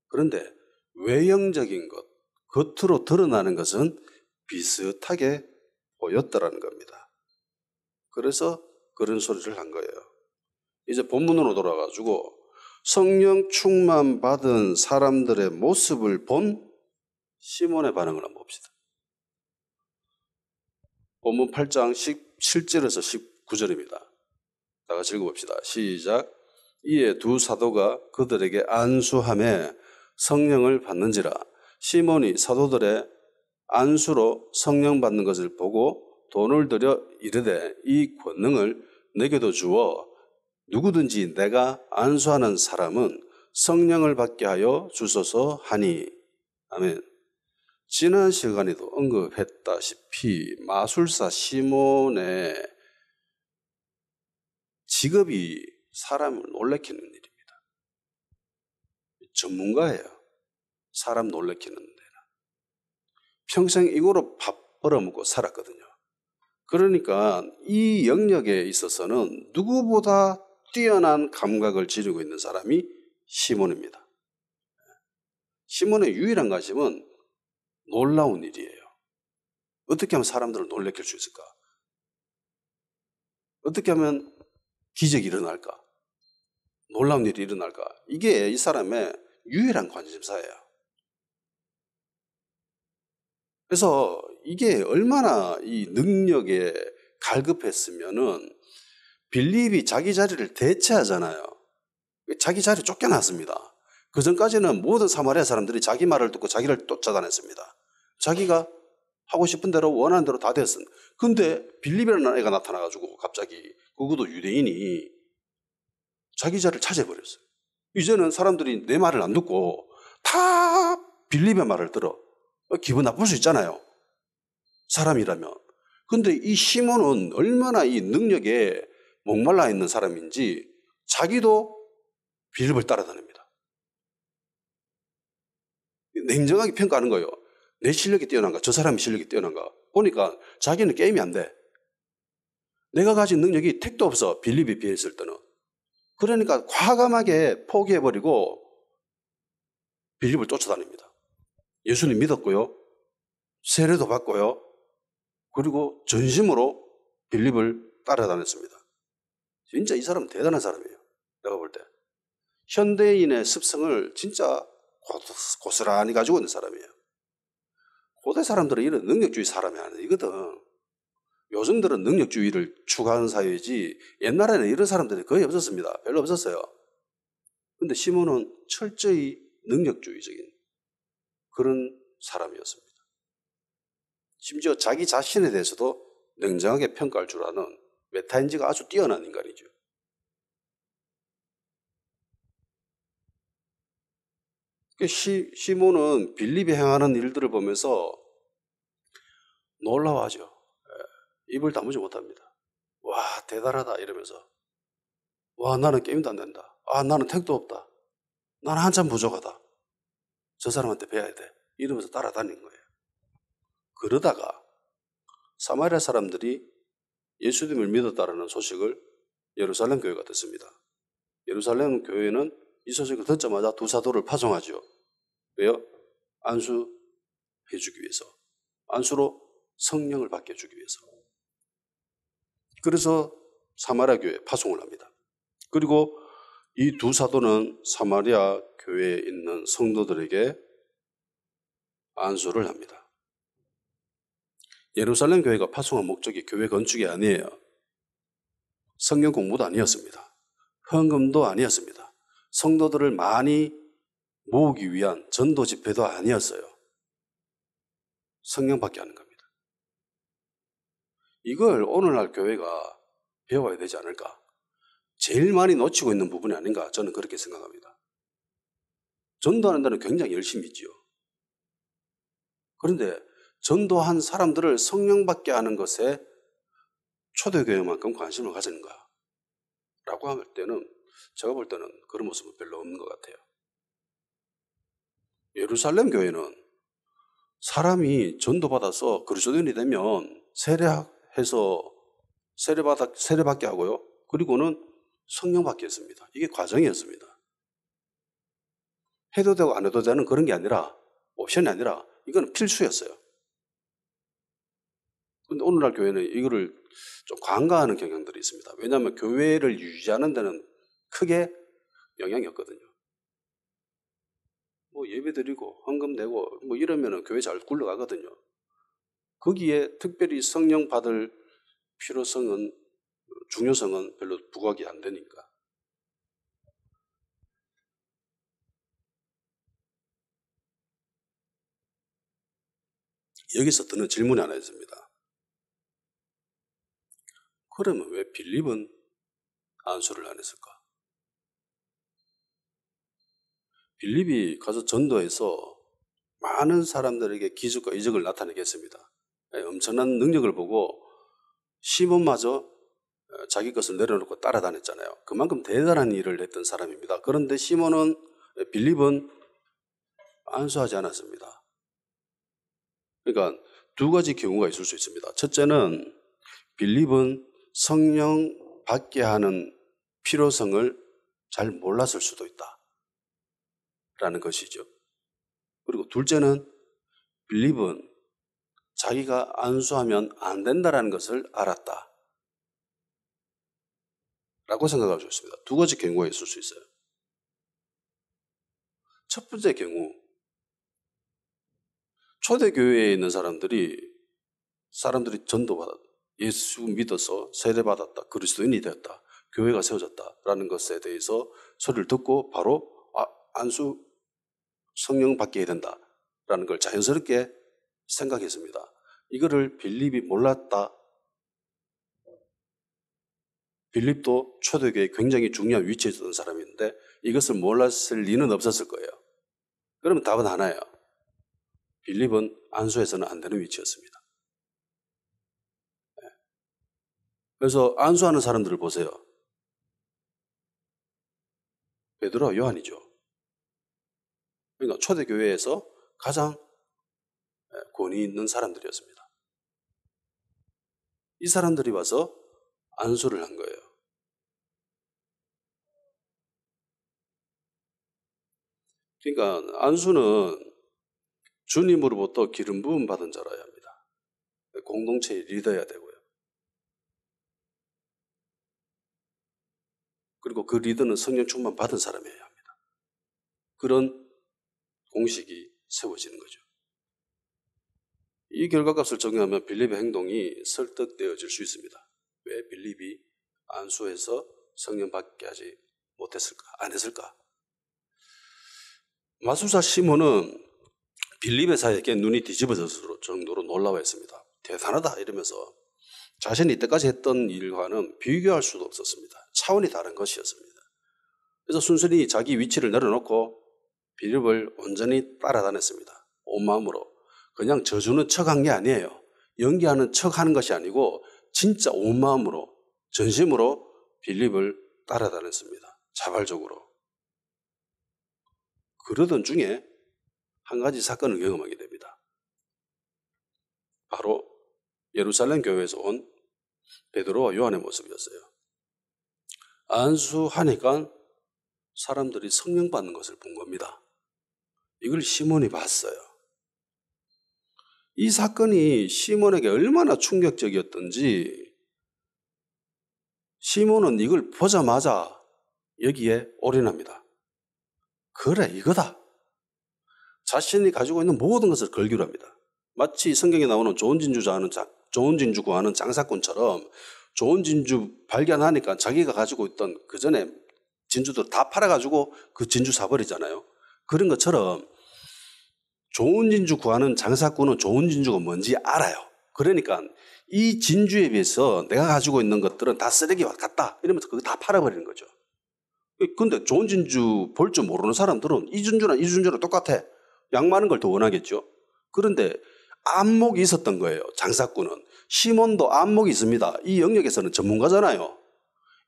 그런데 외형적인 것, 겉으로 드러나는 것은 비슷하게 보였다라는 겁니다. 그래서 그런 소리를 한 거예요. 이제 본문으로 돌아가지고 성령 충만 받은 사람들의 모습을 본 시몬의 반응을 한번 봅시다. 본문 8장 17절에서 19절입니다. 다 같이 읽어봅시다. 시작. 이에 두 사도가 그들에게 안수함에 성령을 받는지라. 시몬이 사도들의 안수로 성령 받는 것을 보고 돈을 들여 이르되 이 권능을 내게도 주어 누구든지 내가 안수하는 사람은 성령을 받게 하여 주소서 하니. 아멘. 지난 시간에도 언급했다시피 마술사 시몬의 직업이 사람을 놀래키는 일입니다. 전문가예요. 사람 놀래키는 데는. 평생 이거로 밥 벌어먹고 살았거든요. 그러니까 이 영역에 있어서는 누구보다 뛰어난 감각을 지니고 있는 사람이 시몬입니다. 시몬의 유일한 관심은 놀라운 일이에요. 어떻게 하면 사람들을 놀래킬 수 있을까? 어떻게 하면 기적이 일어날까? 놀라운 일이 일어날까? 이게 이 사람의 유일한 관심사예요. 그래서 이게 얼마나 이 능력에 갈급했으면은 빌립이 자기 자리를 대체하잖아요. 자기 자리 쫓겨났습니다. 그 전까지는 모든 사마리아 사람들이 자기 말을 듣고 자기를 쫓아다녔습니다. 자기가 하고 싶은 대로 원하는 대로 다 됐습니다. 근데 빌립이라는 애가 나타나가지고 갑자기 그것도 유대인이 자기 자리를 차지해버렸어요. 이제는 사람들이 내 말을 안 듣고 다 빌립의 말을 들어. 기분 나쁠 수 있잖아요. 사람이라면. 근데 이 시몬은 얼마나 이 능력에 목말라 있는 사람인지 자기도 빌립을 따라다닙니다. 냉정하게 평가하는 거예요. 내 실력이 뛰어난가? 저 사람의 실력이 뛰어난가? 보니까 자기는 게임이 안 돼. 내가 가진 능력이 택도 없어. 빌립에 비했을 때는. 그러니까 과감하게 포기해버리고 빌립을 쫓아다닙니다. 예수님 믿었고요. 세례도 받고요. 그리고 전심으로 빌립을 따라다녔습니다. 진짜 이 사람은 대단한 사람이에요. 내가 볼 때. 현대인의 습성을 진짜 고스란히 가지고 있는 사람이에요. 고대 사람들은 이런 능력주의 사람이 아니거든. 요즘들은 능력주의를 추구하는 사회이지 옛날에는 이런 사람들이 거의 없었습니다. 별로 없었어요. 근데 시몬은 철저히 능력주의적인 그런 사람이었습니다. 심지어 자기 자신에 대해서도 냉정하게 평가할 줄 아는 메타인지가 아주 뛰어난 인간이죠. 시몬은 빌립이 행하는 일들을 보면서 놀라워하죠. 입을 다무지 못합니다. 와, 대단하다 이러면서. 와, 나는 게임도 안 된다. 아, 나는 택도 없다. 나는 한참 부족하다. 저 사람한테 배워야 돼. 이러면서 따라다니는 거예요. 그러다가 사마리아 사람들이 예수님을 믿었다라는 소식을 예루살렘 교회가 듣습니다. 예루살렘 교회는 이 소식을 듣자마자 두 사도를 파송하죠. 왜요? 안수해주기 위해서. 안수로 성령을 받게 해주기 위해서. 그래서 사마리아 교회에 파송을 합니다. 그리고 이 두 사도는 사마리아 교회에 있는 성도들에게 안수를 합니다. 예루살렘 교회가 파송한 목적이 교회 건축이 아니에요. 성경 공부도 아니었습니다. 헌금도 아니었습니다. 성도들을 많이 모으기 위한 전도 집회도 아니었어요. 성령 받게 하는 겁니다. 이걸 오늘날 교회가 배워야 되지 않을까? 제일 많이 놓치고 있는 부분이 아닌가 저는 그렇게 생각합니다. 전도하는 데는 굉장히 열심히 있지요. 그런데 전도한 사람들을 성령 받게 하는 것에 초대교회만큼 관심을 가지는가? 라고 할 때는 제가 볼 때는 그런 모습은 별로 없는 것 같아요. 예루살렘 교회는 사람이 전도받아서 그리스도인이 되면 세례해서 세례받게 하고요. 그리고는 성령 받게 했습니다. 이게 과정이었습니다. 해도 되고 안 해도 되는 그런 게 아니라 옵션이 아니라 이거는 필수였어요. 그런데 오늘날 교회는 이거를 좀 간과하는 경향들이 있습니다. 왜냐하면 교회를 유지하는 데는 크게 영향이 없거든요. 뭐 예배 드리고 헌금 내고 뭐 이러면은 교회 잘 굴러가거든요. 거기에 특별히 성령 받을 필요성은 중요성은 별로 부각이 안 되니까. 여기서 드는 질문이 하나 있습니다. 그러면 왜 빌립은 안수를 안 했을까? 빌립이 가서 전도해서 많은 사람들에게 기적과 이적을 나타내게 했습니다. 엄청난 능력을 보고 시몬마저 자기 것을 내려놓고 따라다녔잖아요. 그만큼 대단한 일을 했던 사람입니다. 그런데 빌립은 안수하지 않았습니다. 그러니까 두 가지 경우가 있을 수 있습니다. 첫째는 빌립은 성령 받게 하는 필요성을 잘 몰랐을 수도 있다라는 것이죠. 그리고 둘째는 빌립은 자기가 안수하면 안 된다라는 것을 알았다 라고 생각할 수 있습니다. 두 가지 경우가 있을 수 있어요. 첫 번째 경우, 초대교회에 있는 사람들이 전도받았다, 예수 믿어서 세례받았다, 그리스도인이 되었다, 교회가 세워졌다라는 것에 대해서 소리를 듣고 바로 안수 성령 받게 해야 된다라는 걸 자연스럽게 생각했습니다. 이거를 빌립이 몰랐다. 빌립도 초대교회에 굉장히 중요한 위치에 있었던 사람인데 이것을 몰랐을 리는 없었을 거예요. 그러면 답은 하나예요. 빌립은 안수해서는 안 되는 위치였습니다. 그래서 안수하는 사람들을 보세요. 베드로와 요한이죠. 그러니까 초대교회에서 가장 권위 있는 사람들이었습니다. 이 사람들이 와서 안수를 한 거예요. 그러니까 안수는 주님으로부터 기름 부음 받은 자라야 합니다. 공동체의 리더여야 되고요. 그리고 그 리더는 성령 충만 받은 사람이어야 합니다. 그런 공식이 세워지는 거죠. 이 결과값을 적용하면 빌립의 행동이 설득되어질 수 있습니다. 왜 빌립이 안수해서 성령 받게 하지 못했을까? 안 했을까? 마술사 시몬은 빌립의 사역에 눈이 뒤집어졌을 정도로 놀라워했습니다. 대단하다 이러면서 자신이 이때까지 했던 일과는 비교할 수도 없었습니다. 차원이 다른 것이었습니다. 그래서 순순히 자기 위치를 내려놓고 빌립을 온전히 따라다녔습니다. 온 마음으로. 그냥 져주는 척한 게 아니에요. 연기하는 척하는 것이 아니고 진짜 온 마음으로 전심으로 빌립을 따라다녔습니다. 자발적으로. 그러던 중에 한 가지 사건을 경험하게 됩니다. 바로 예루살렘 교회에서 온 베드로와 요한의 모습이었어요. 안수하니까 사람들이 성령 받는 것을 본 겁니다. 이걸 시몬이 봤어요. 이 사건이 시몬에게 얼마나 충격적이었던지 시몬은 이걸 보자마자 여기에 올인합니다. 그래, 이거다. 자신이 가지고 있는 모든 것을 걸기로 합니다. 마치 성경에 나오는 좋은 진주 구하는 장사꾼처럼 좋은 진주 발견하니까 자기가 가지고 있던 그 전에 진주들 다 팔아가지고 그 진주 사버리잖아요. 그런 것처럼 좋은 진주 구하는 장사꾼은 좋은 진주가 뭔지 알아요. 그러니까 이 진주에 비해서 내가 가지고 있는 것들은 다 쓰레기와 같다 이러면서 그거 다 팔아버리는 거죠. 근데 좋은 진주 볼 줄 모르는 사람들은 이 진주랑 똑같아. 양 많은 걸 더 원하겠죠. 그런데 안목이 있었던 거예요. 장사꾼은. 시몬도 안목이 있습니다. 이 영역에서는 전문가잖아요.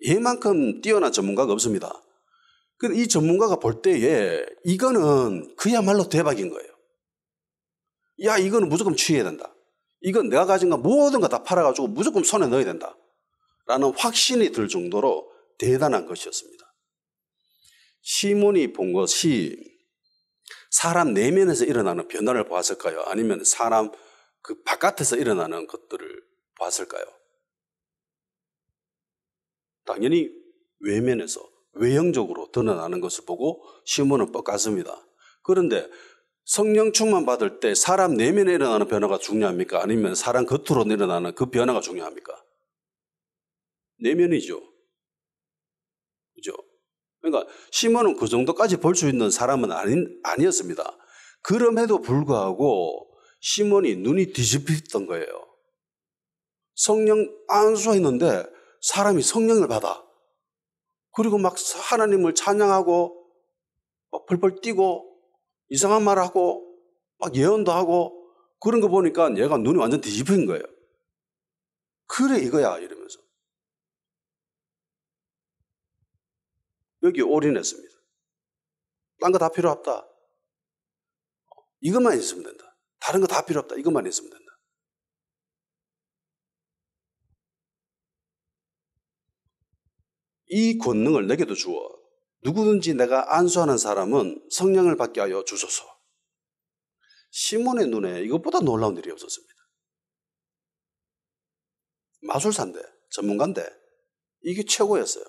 얘만큼 뛰어난 전문가가 없습니다. 근데 이 전문가가 볼 때에 이거는 그야말로 대박인 거예요. 야, 이거는 무조건 취해야 된다. 이건 내가 가진 거 모든 거 다 팔아가지고 무조건 손에 넣어야 된다. 라는 확신이 들 정도로 대단한 것이었습니다. 시몬이 본 것이 사람 내면에서 일어나는 변화를 보았을까요? 아니면 사람 그 바깥에서 일어나는 것들을 보았을까요? 당연히 외면에서 외형적으로 드러나는 것을 보고 시몬은 뻑갔습니다. 그런데 성령 충만 받을 때 사람 내면에 일어나는 변화가 중요합니까? 아니면 사람 겉으로 일어나는 그 변화가 중요합니까? 내면이죠. 그죠? 그러니까 시몬은 그 정도까지 볼 수 있는 사람은 아니었습니다. 그럼에도 불구하고 시몬이 눈이 뒤집혔던 거예요. 성령 안수했는데 사람이 성령을 받아. 그리고 막 하나님을 찬양하고 막 펄펄 뛰고 이상한 말하고 막 예언도 하고 그런 거 보니까 얘가 눈이 완전 뒤집힌 거예요. 그래 이거야 이러면서. 여기 올인했습니다. 딴 거 다 필요 없다. 이것만 있으면 된다. 다른 거 다 필요 없다. 이것만 있으면 된다. 이 권능을 내게도 주어 누구든지 내가 안수하는 사람은 성령을 받게 하여 주소서. 시몬의 눈에 이것보다 놀라운 일이 없었습니다. 마술사인데 전문가인데 이게 최고였어요.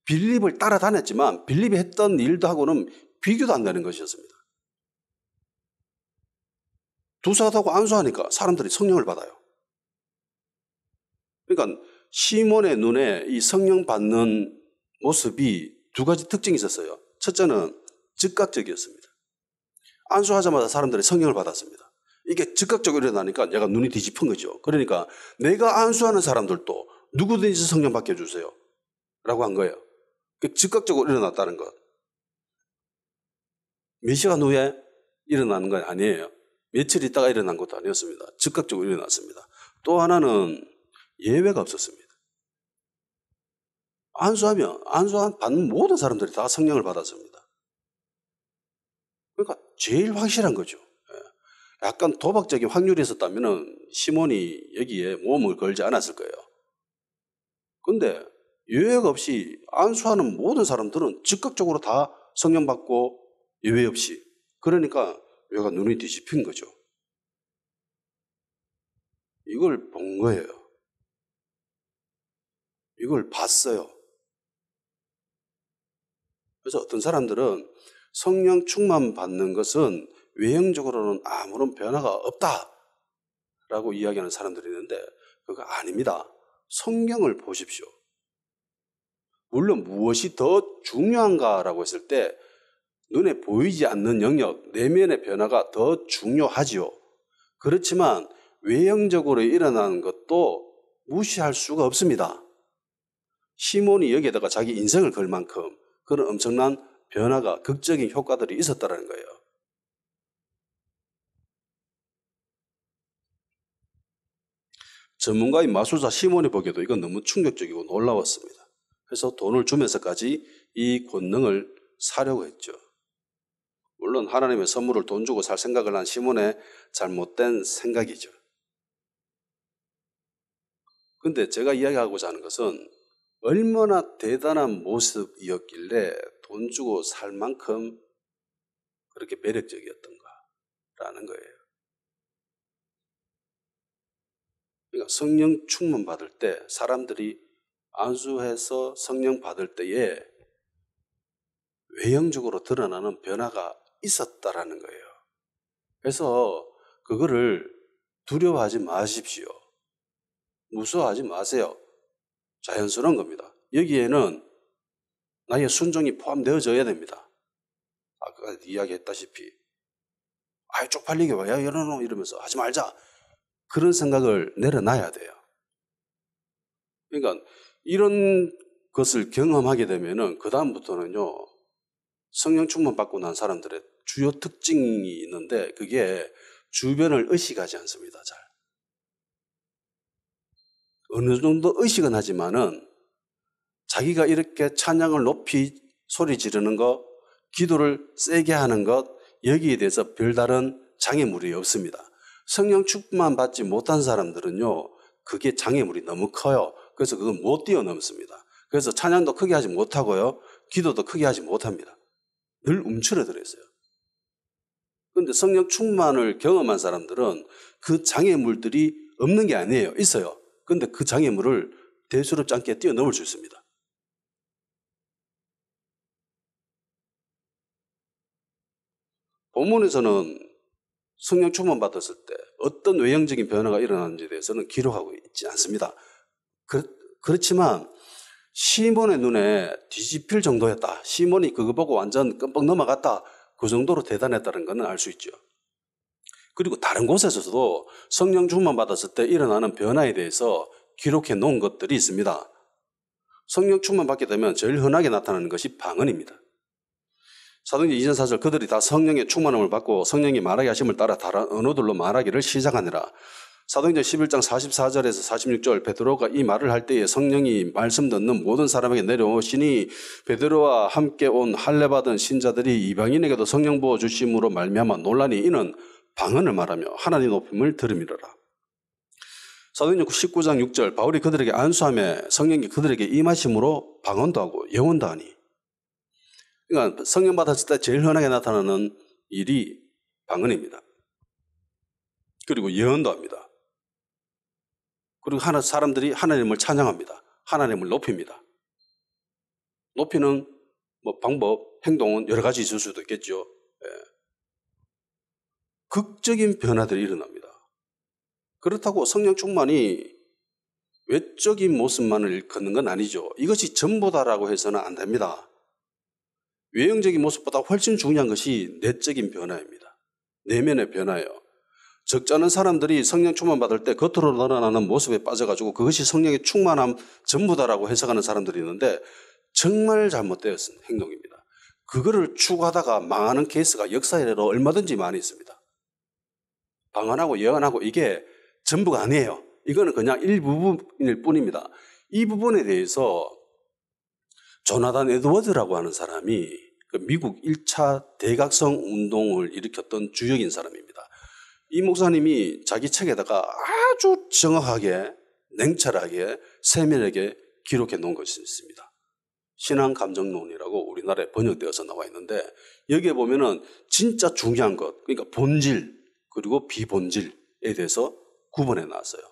빌립을 따라다녔지만 빌립이 했던 일도 하고는 비교도 안 되는 것이었습니다. 두 사람하고 안수하니까 사람들이 성령을 받아요. 그러니까 시몬의 눈에 이 성령 받는 모습이 두 가지 특징이 있었어요. 첫째는 즉각적이었습니다. 안수하자마자 사람들이 성령을 받았습니다. 이게 즉각적으로 일어나니까 얘가 눈이 뒤집힌 거죠. 그러니까 내가 안수하는 사람들도 누구든지 성령 받게 해주세요 라고 한 거예요. 즉각적으로 일어났다는 것. 몇 시간 후에 일어나는 건 아니에요. 며칠 있다가 일어난 것도 아니었습니다. 즉각적으로 일어났습니다. 또 하나는 예외가 없었습니다. 안수한 받는 모든 사람들이 다 성령을 받았습니다. 그러니까 제일 확실한 거죠. 약간 도박적인 확률이 있었다면 시몬이 여기에 모험을 걸지 않았을 거예요. 그런데 예외가 없이 안수하는 모든 사람들은 즉각적으로 다 성령 받고 예외 없이. 그러니까 얘가 눈이 뒤집힌 거죠. 이걸 본 거예요. 이걸 봤어요. 그래서 어떤 사람들은 성령 충만 받는 것은 외형적으로는 아무런 변화가 없다라고 이야기하는 사람들이 있는데 그거 아닙니다. 성경을 보십시오. 물론 무엇이 더 중요한가라고 했을 때 눈에 보이지 않는 영역, 내면의 변화가 더 중요하지요. 그렇지만 외형적으로 일어나는 것도 무시할 수가 없습니다. 시몬이 여기에다가 자기 인생을 걸 만큼 그런 엄청난 변화가, 극적인 효과들이 있었다는 거예요. 전문가인 마술사 시몬이 보기에도 이건 너무 충격적이고 놀라웠습니다. 그래서 돈을 주면서까지 이 권능을 사려고 했죠. 물론 하나님의 선물을 돈 주고 살 생각을 한 시몬의 잘못된 생각이죠. 근데 제가 이야기하고자 하는 것은 얼마나 대단한 모습이었길래 돈 주고 살 만큼 그렇게 매력적이었던가라는 거예요. 그러니까 성령 충만 받을 때 사람들이 안수해서 성령 받을 때에 외형적으로 드러나는 변화가 있었다라는 거예요. 그래서 그거를 두려워하지 마십시오. 무서워하지 마세요. 자연스러운 겁니다. 여기에는 나의 순종이 포함되어져야 됩니다. 아까 이야기했다시피 쪽팔리게 왜 이러노 이러면서 하지 말자. 그런 생각을 내려놔야 돼요. 그러니까 이런 것을 경험하게 되면은 그 다음부터는요. 성령 충만 받고 난 사람들의 주요 특징이 있는데 그게 주변을 의식하지 않습니다. 잘. 어느 정도 의식은 하지만은 자기가 이렇게 찬양을 높이 소리 지르는 것, 기도를 세게 하는 것, 여기에 대해서 별다른 장애물이 없습니다. 성령 충만 받지 못한 사람들은요, 그게 장애물이 너무 커요. 그래서 그건 못 뛰어넘습니다. 그래서 찬양도 크게 하지 못하고요, 기도도 크게 하지 못합니다. 늘 움츠러들어 있어요. 그런데 성령 충만을 경험한 사람들은 그 장애물들이 없는 게 아니에요. 있어요. 그런데 그 장애물을 대수롭지 않게 뛰어넘을 수 있습니다. 본문에서는 성령 충만 받았을 때 어떤 외형적인 변화가 일어나는지에 대해서는 기록하고 있지 않습니다. 그렇지만 시몬의 눈에 뒤집힐 정도였다. 시몬이 그거 보고 완전 끔뻑 넘어갔다. 그 정도로 대단했다는 것은 알 수 있죠. 그리고 다른 곳에서도 성령 충만 받았을 때 일어나는 변화에 대해서 기록해 놓은 것들이 있습니다. 성령 충만 받게 되면 제일 흔하게 나타나는 것이 방언입니다. 사도행전 2장 4절 그들이 다 성령의 충만함을 받고 성령이 말하게 하심을 따라 다른 언어들로 말하기를 시작하니라. 사도행전 11장 44절에서 46절 베드로가 이 말을 할 때에 성령이 말씀 듣는 모든 사람에게 내려오시니 베드로와 함께 온 할례 받은 신자들이 이방인에게도 성령 부어 주심으로 말미암아 놀라니 이는 방언을 말하며 하나님 높임을 들음이로라. 사도행전 19장 6절 바울이 그들에게 안수하며 성령이 그들에게 임하심으로 방언도 하고 영언도 하니. 그러니까 성령 받았을 때 제일 흔하게 나타나는 일이 방언입니다. 그리고 예언도 합니다. 그리고 사람들이 하나님을 찬양합니다. 하나님을 높입니다. 높이는 방법, 행동은 여러 가지 있을 수도 있겠죠. 극적인 변화들이 일어납니다. 그렇다고 성령 충만이 외적인 모습만을 일컫는 건 아니죠. 이것이 전부다라고 해서는 안 됩니다. 외형적인 모습보다 훨씬 중요한 것이 내적인 변화입니다. 내면의 변화예요. 적지 않은 사람들이 성령 충만 받을 때 겉으로 드러나는 모습에 빠져가지고 그것이 성령의 충만함 전부다라고 해석하는 사람들이 있는데 정말 잘못되었은 행동입니다. 그거를 추구하다가 망하는 케이스가 역사에로 얼마든지 많이 있습니다. 방언하고 예언하고 이게 전부가 아니에요. 이거는 그냥 일부분일 뿐입니다. 이 부분에 대해서 조나단 에드워드라고 하는 사람이 미국 1차 대각성 운동을 일으켰던 주역인 사람입니다. 이 목사님이 자기 책에다가 아주 정확하게 냉철하게 세밀하게 기록해 놓은 것이 있습니다. 신앙감정론이라고 우리나라에 번역되어서 나와 있는데 여기에 보면은 진짜 중요한 것, 그러니까 본질 그리고 비본질에 대해서 구분해 놨어요.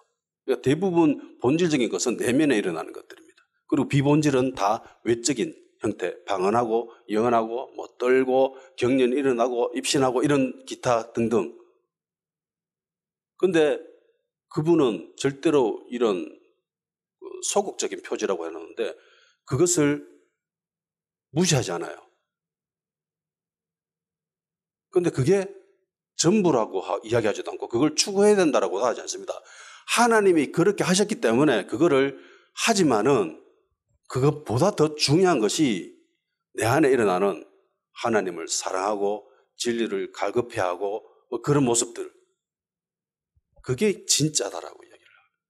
그러니까 대부분 본질적인 것은 내면에 일어나는 것들입니다. 그리고 비본질은 다 외적인 형태, 방언하고 예언하고 떨고 경련이 일어나고 입신하고 이런 기타 등등. 그런데 그분은 절대로 이런 소극적인 표지라고 해놓는데 그것을 무시하지 않아요. 그런데 그게 전부라고 이야기하지도 않고 그걸 추구해야 된다라고 하지 않습니다. 하나님이 그렇게 하셨기 때문에 그거를 하지만은 그것보다 더 중요한 것이 내 안에 일어나는 하나님을 사랑하고 진리를 갈급해하고 그런 모습들. 그게 진짜다라고 이야기를 합니다.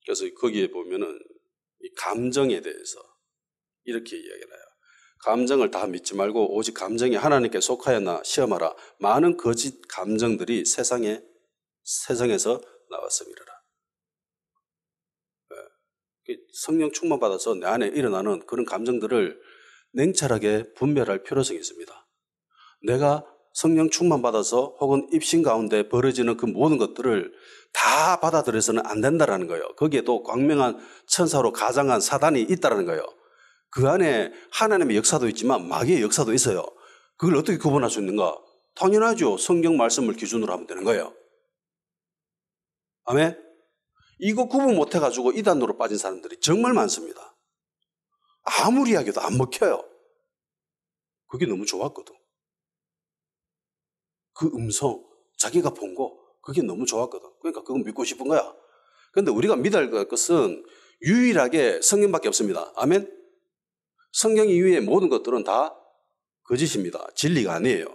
그래서 거기에 보면은 이 감정에 대해서 이렇게 이야기를 해요. 감정을 다 믿지 말고 오직 감정이 하나님께 속하였나 시험하라. 많은 거짓 감정들이 세상에서 나왔음이라. 성령 충만 받아서 내 안에 일어나는 그런 감정들을 냉철하게 분별할 필요성이 있습니다. 내가 성령 충만 받아서 혹은 입신 가운데 벌어지는 그 모든 것들을 다 받아들여서는 안 된다라는 거예요. 거기에도 광명한 천사로 가장한 사단이 있다라는 거예요. 그 안에 하나님의 역사도 있지만 마귀의 역사도 있어요. 그걸 어떻게 구분할 수 있는가? 당연하죠. 성경 말씀을 기준으로 하면 되는 거예요. 아멘? 이거 구분 못해가지고 이단으로 빠진 사람들이 정말 많습니다. 아무리 이야기해도 안 먹혀요. 그게 너무 좋았거든. 그 음성, 자기가 본 거, 그게 너무 좋았거든. 그러니까 그건 믿고 싶은 거야. 그런데 우리가 믿어야 할 것은 유일하게 성경밖에 없습니다. 아멘? 성경 이외의 모든 것들은 다 거짓입니다. 진리가 아니에요.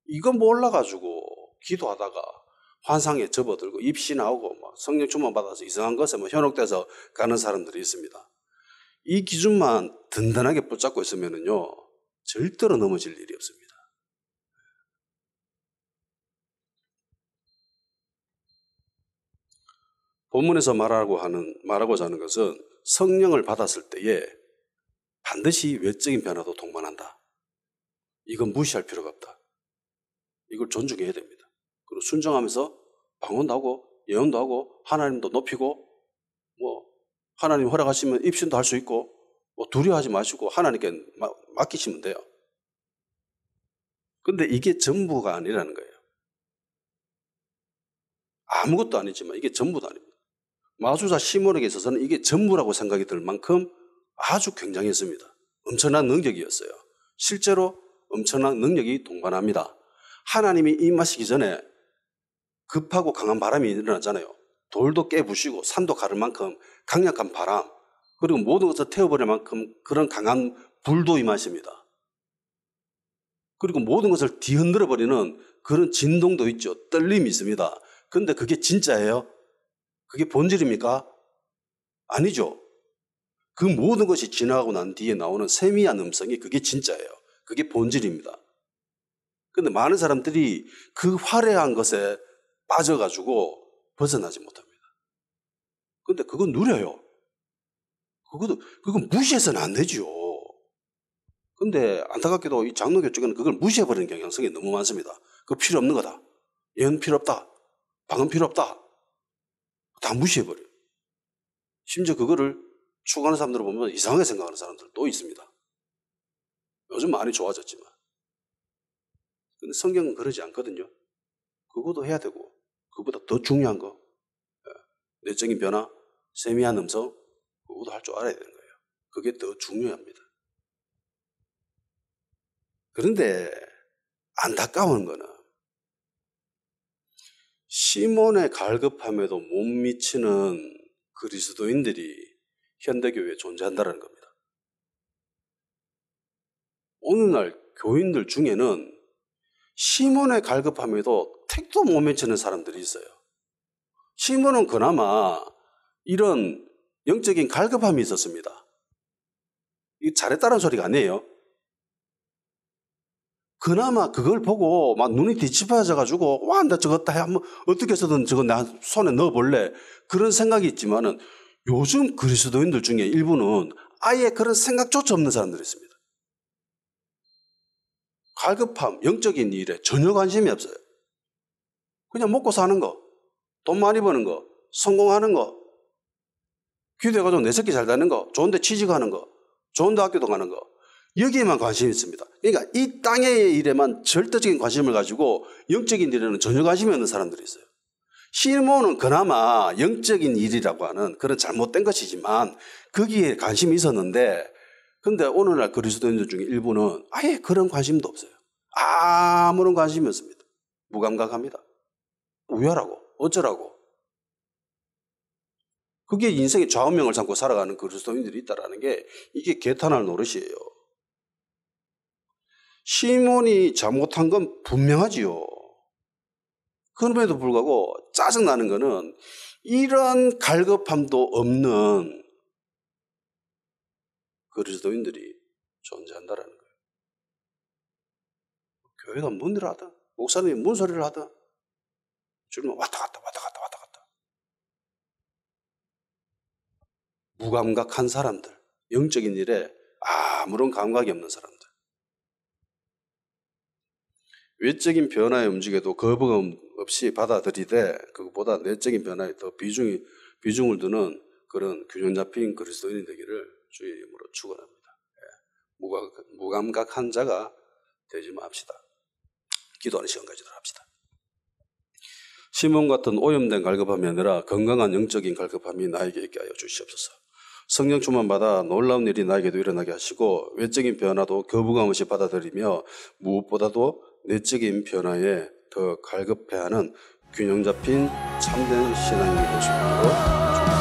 이거 몰라가지고 기도하다가 환상에 접어들고 입시 나오고 막 성령 충만 받아서 이상한 것에 현혹돼서 가는 사람들이 있습니다. 이 기준만 든든하게 붙잡고 있으면은요, 절대로 넘어질 일이 없습니다. 본문에서 말하고자 하는 것은 성령을 받았을 때에 반드시 외적인 변화도 동반한다. 이건 무시할 필요가 없다. 이걸 존중해야 됩니다. 그리고 순종하면서 방언도 하고 예언도 하고 하나님도 높이고 하나님 허락하시면 입신도 할 수 있고 두려워하지 마시고 하나님께 맡기시면 돼요. 근데 이게 전부가 아니라는 거예요. 아무것도 아니지만 이게 전부도 아닙니다. 마술사 시몬에게 있어서는 이게 전부라고 생각이 들 만큼 아주 굉장했습니다. 엄청난 능력이었어요. 실제로 엄청난 능력이 동반합니다. 하나님이 임하시기 전에 급하고 강한 바람이 일어났잖아요. 돌도 깨부시고 산도 가를 만큼 강력한 바람, 그리고 모든 것을 태워버릴 만큼 그런 강한 불도 임하십니다. 그리고 모든 것을 뒤흔들어 버리는 그런 진동도 있죠. 떨림이 있습니다. 그런데 그게 진짜예요? 그게 본질입니까? 아니죠. 그 모든 것이 지나가고 난 뒤에 나오는 세미한 음성이 그게 진짜예요. 그게 본질입니다. 그런데 많은 사람들이 그 화려한 것에 빠져가지고 벗어나지 못합니다. 그런데 그건 누려요. 그건 무시해서는 안 되죠. 그런데 안타깝게도 이 장로교 쪽에는 그걸 무시해버리는 경향성이 너무 많습니다. 그거 필요 없는 거다. 예언 필요 없다. 방언 필요 없다. 다 무시해버려요. 심지어 그거를 추구하는 사람들을 보면 이상하게 생각하는 사람들도 있습니다. 요즘 많이 좋아졌지만. 근데 성경은 그러지 않거든요. 그것도 해야 되고, 그보다 더 중요한 거, 내적인 변화, 세미한 음성, 그것도 할 줄 알아야 되는 거예요. 그게 더 중요합니다. 그런데 안타까운 거는 시몬의 갈급함에도 못 미치는 그리스도인들이 현대교회에 존재한다는 겁니다. 오늘날 교인들 중에는 시몬의 갈급함에도 택도 못 미치는 사람들이 있어요. 시몬은 그나마 이런 영적인 갈급함이 있었습니다. 이게 잘했다는 소리가 아니에요. 그나마 그걸 보고 막 눈이 뒤집어져가지고 와, 나 저거 다 한번 어떻게 해서든 저거 내 손에 넣어볼래. 그런 생각이 있지만은 요즘 그리스도인들 중에 일부는 아예 그런 생각조차 없는 사람들이 있습니다. 갈급함, 영적인 일에 전혀 관심이 없어요. 그냥 먹고 사는 거, 돈 많이 버는 거, 성공하는 거, 기도해가지고 내 새끼 잘 되는 거, 좋은 데 취직하는 거, 좋은 대학교도 가는 거, 여기에만 관심이 있습니다. 그러니까 이 땅의 일에만 절대적인 관심을 가지고 영적인 일에는 전혀 관심이 없는 사람들이 있어요. 시몬은 그나마 영적인 일이라고 하는 그런 잘못된 것이지만 거기에 관심이 있었는데, 근데 오늘날 그리스도인들 중에 일부는 아예 그런 관심도 없어요. 아무런 관심이 없습니다. 무감각합니다. 우야라고, 어쩌라고. 그게 인생의 좌우명을 삼고 살아가는 그리스도인들이 있다는 게 이게 개탄할 노릇이에요. 시몬이 잘못한 건 분명하지요. 그럼에도 불구하고 짜증나는 거는 이런 갈급함도 없는 그리스도인들이 존재한다라는 거예요. 교회가 뭔 일을 하든, 목사님이 뭔 소리를 하든, 주님은 왔다 갔다. 무감각한 사람들, 영적인 일에 아무런 감각이 없는 사람들. 외적인 변화에 움직여도 거부감 없이 받아들이되 그것보다 내적인 변화에 더 비중을 두는 그런 균형 잡힌 그리스도인이 되기를 주의 이름으로 축원합니다. 무감각한 자가 되지 맙시다. 기도하는 시간 가지도록 합시다. 시몬 같은 오염된 갈급함이 아니라 건강한 영적인 갈급함이 나에게 있게 하여 주시옵소서. 성령 충만받아 놀라운 일이 나에게도 일어나게 하시고 외적인 변화도 거부감 없이 받아들이며 무엇보다도 내적인 변화에 더 갈급해하는 균형 잡힌 참된 신앙이 되시므로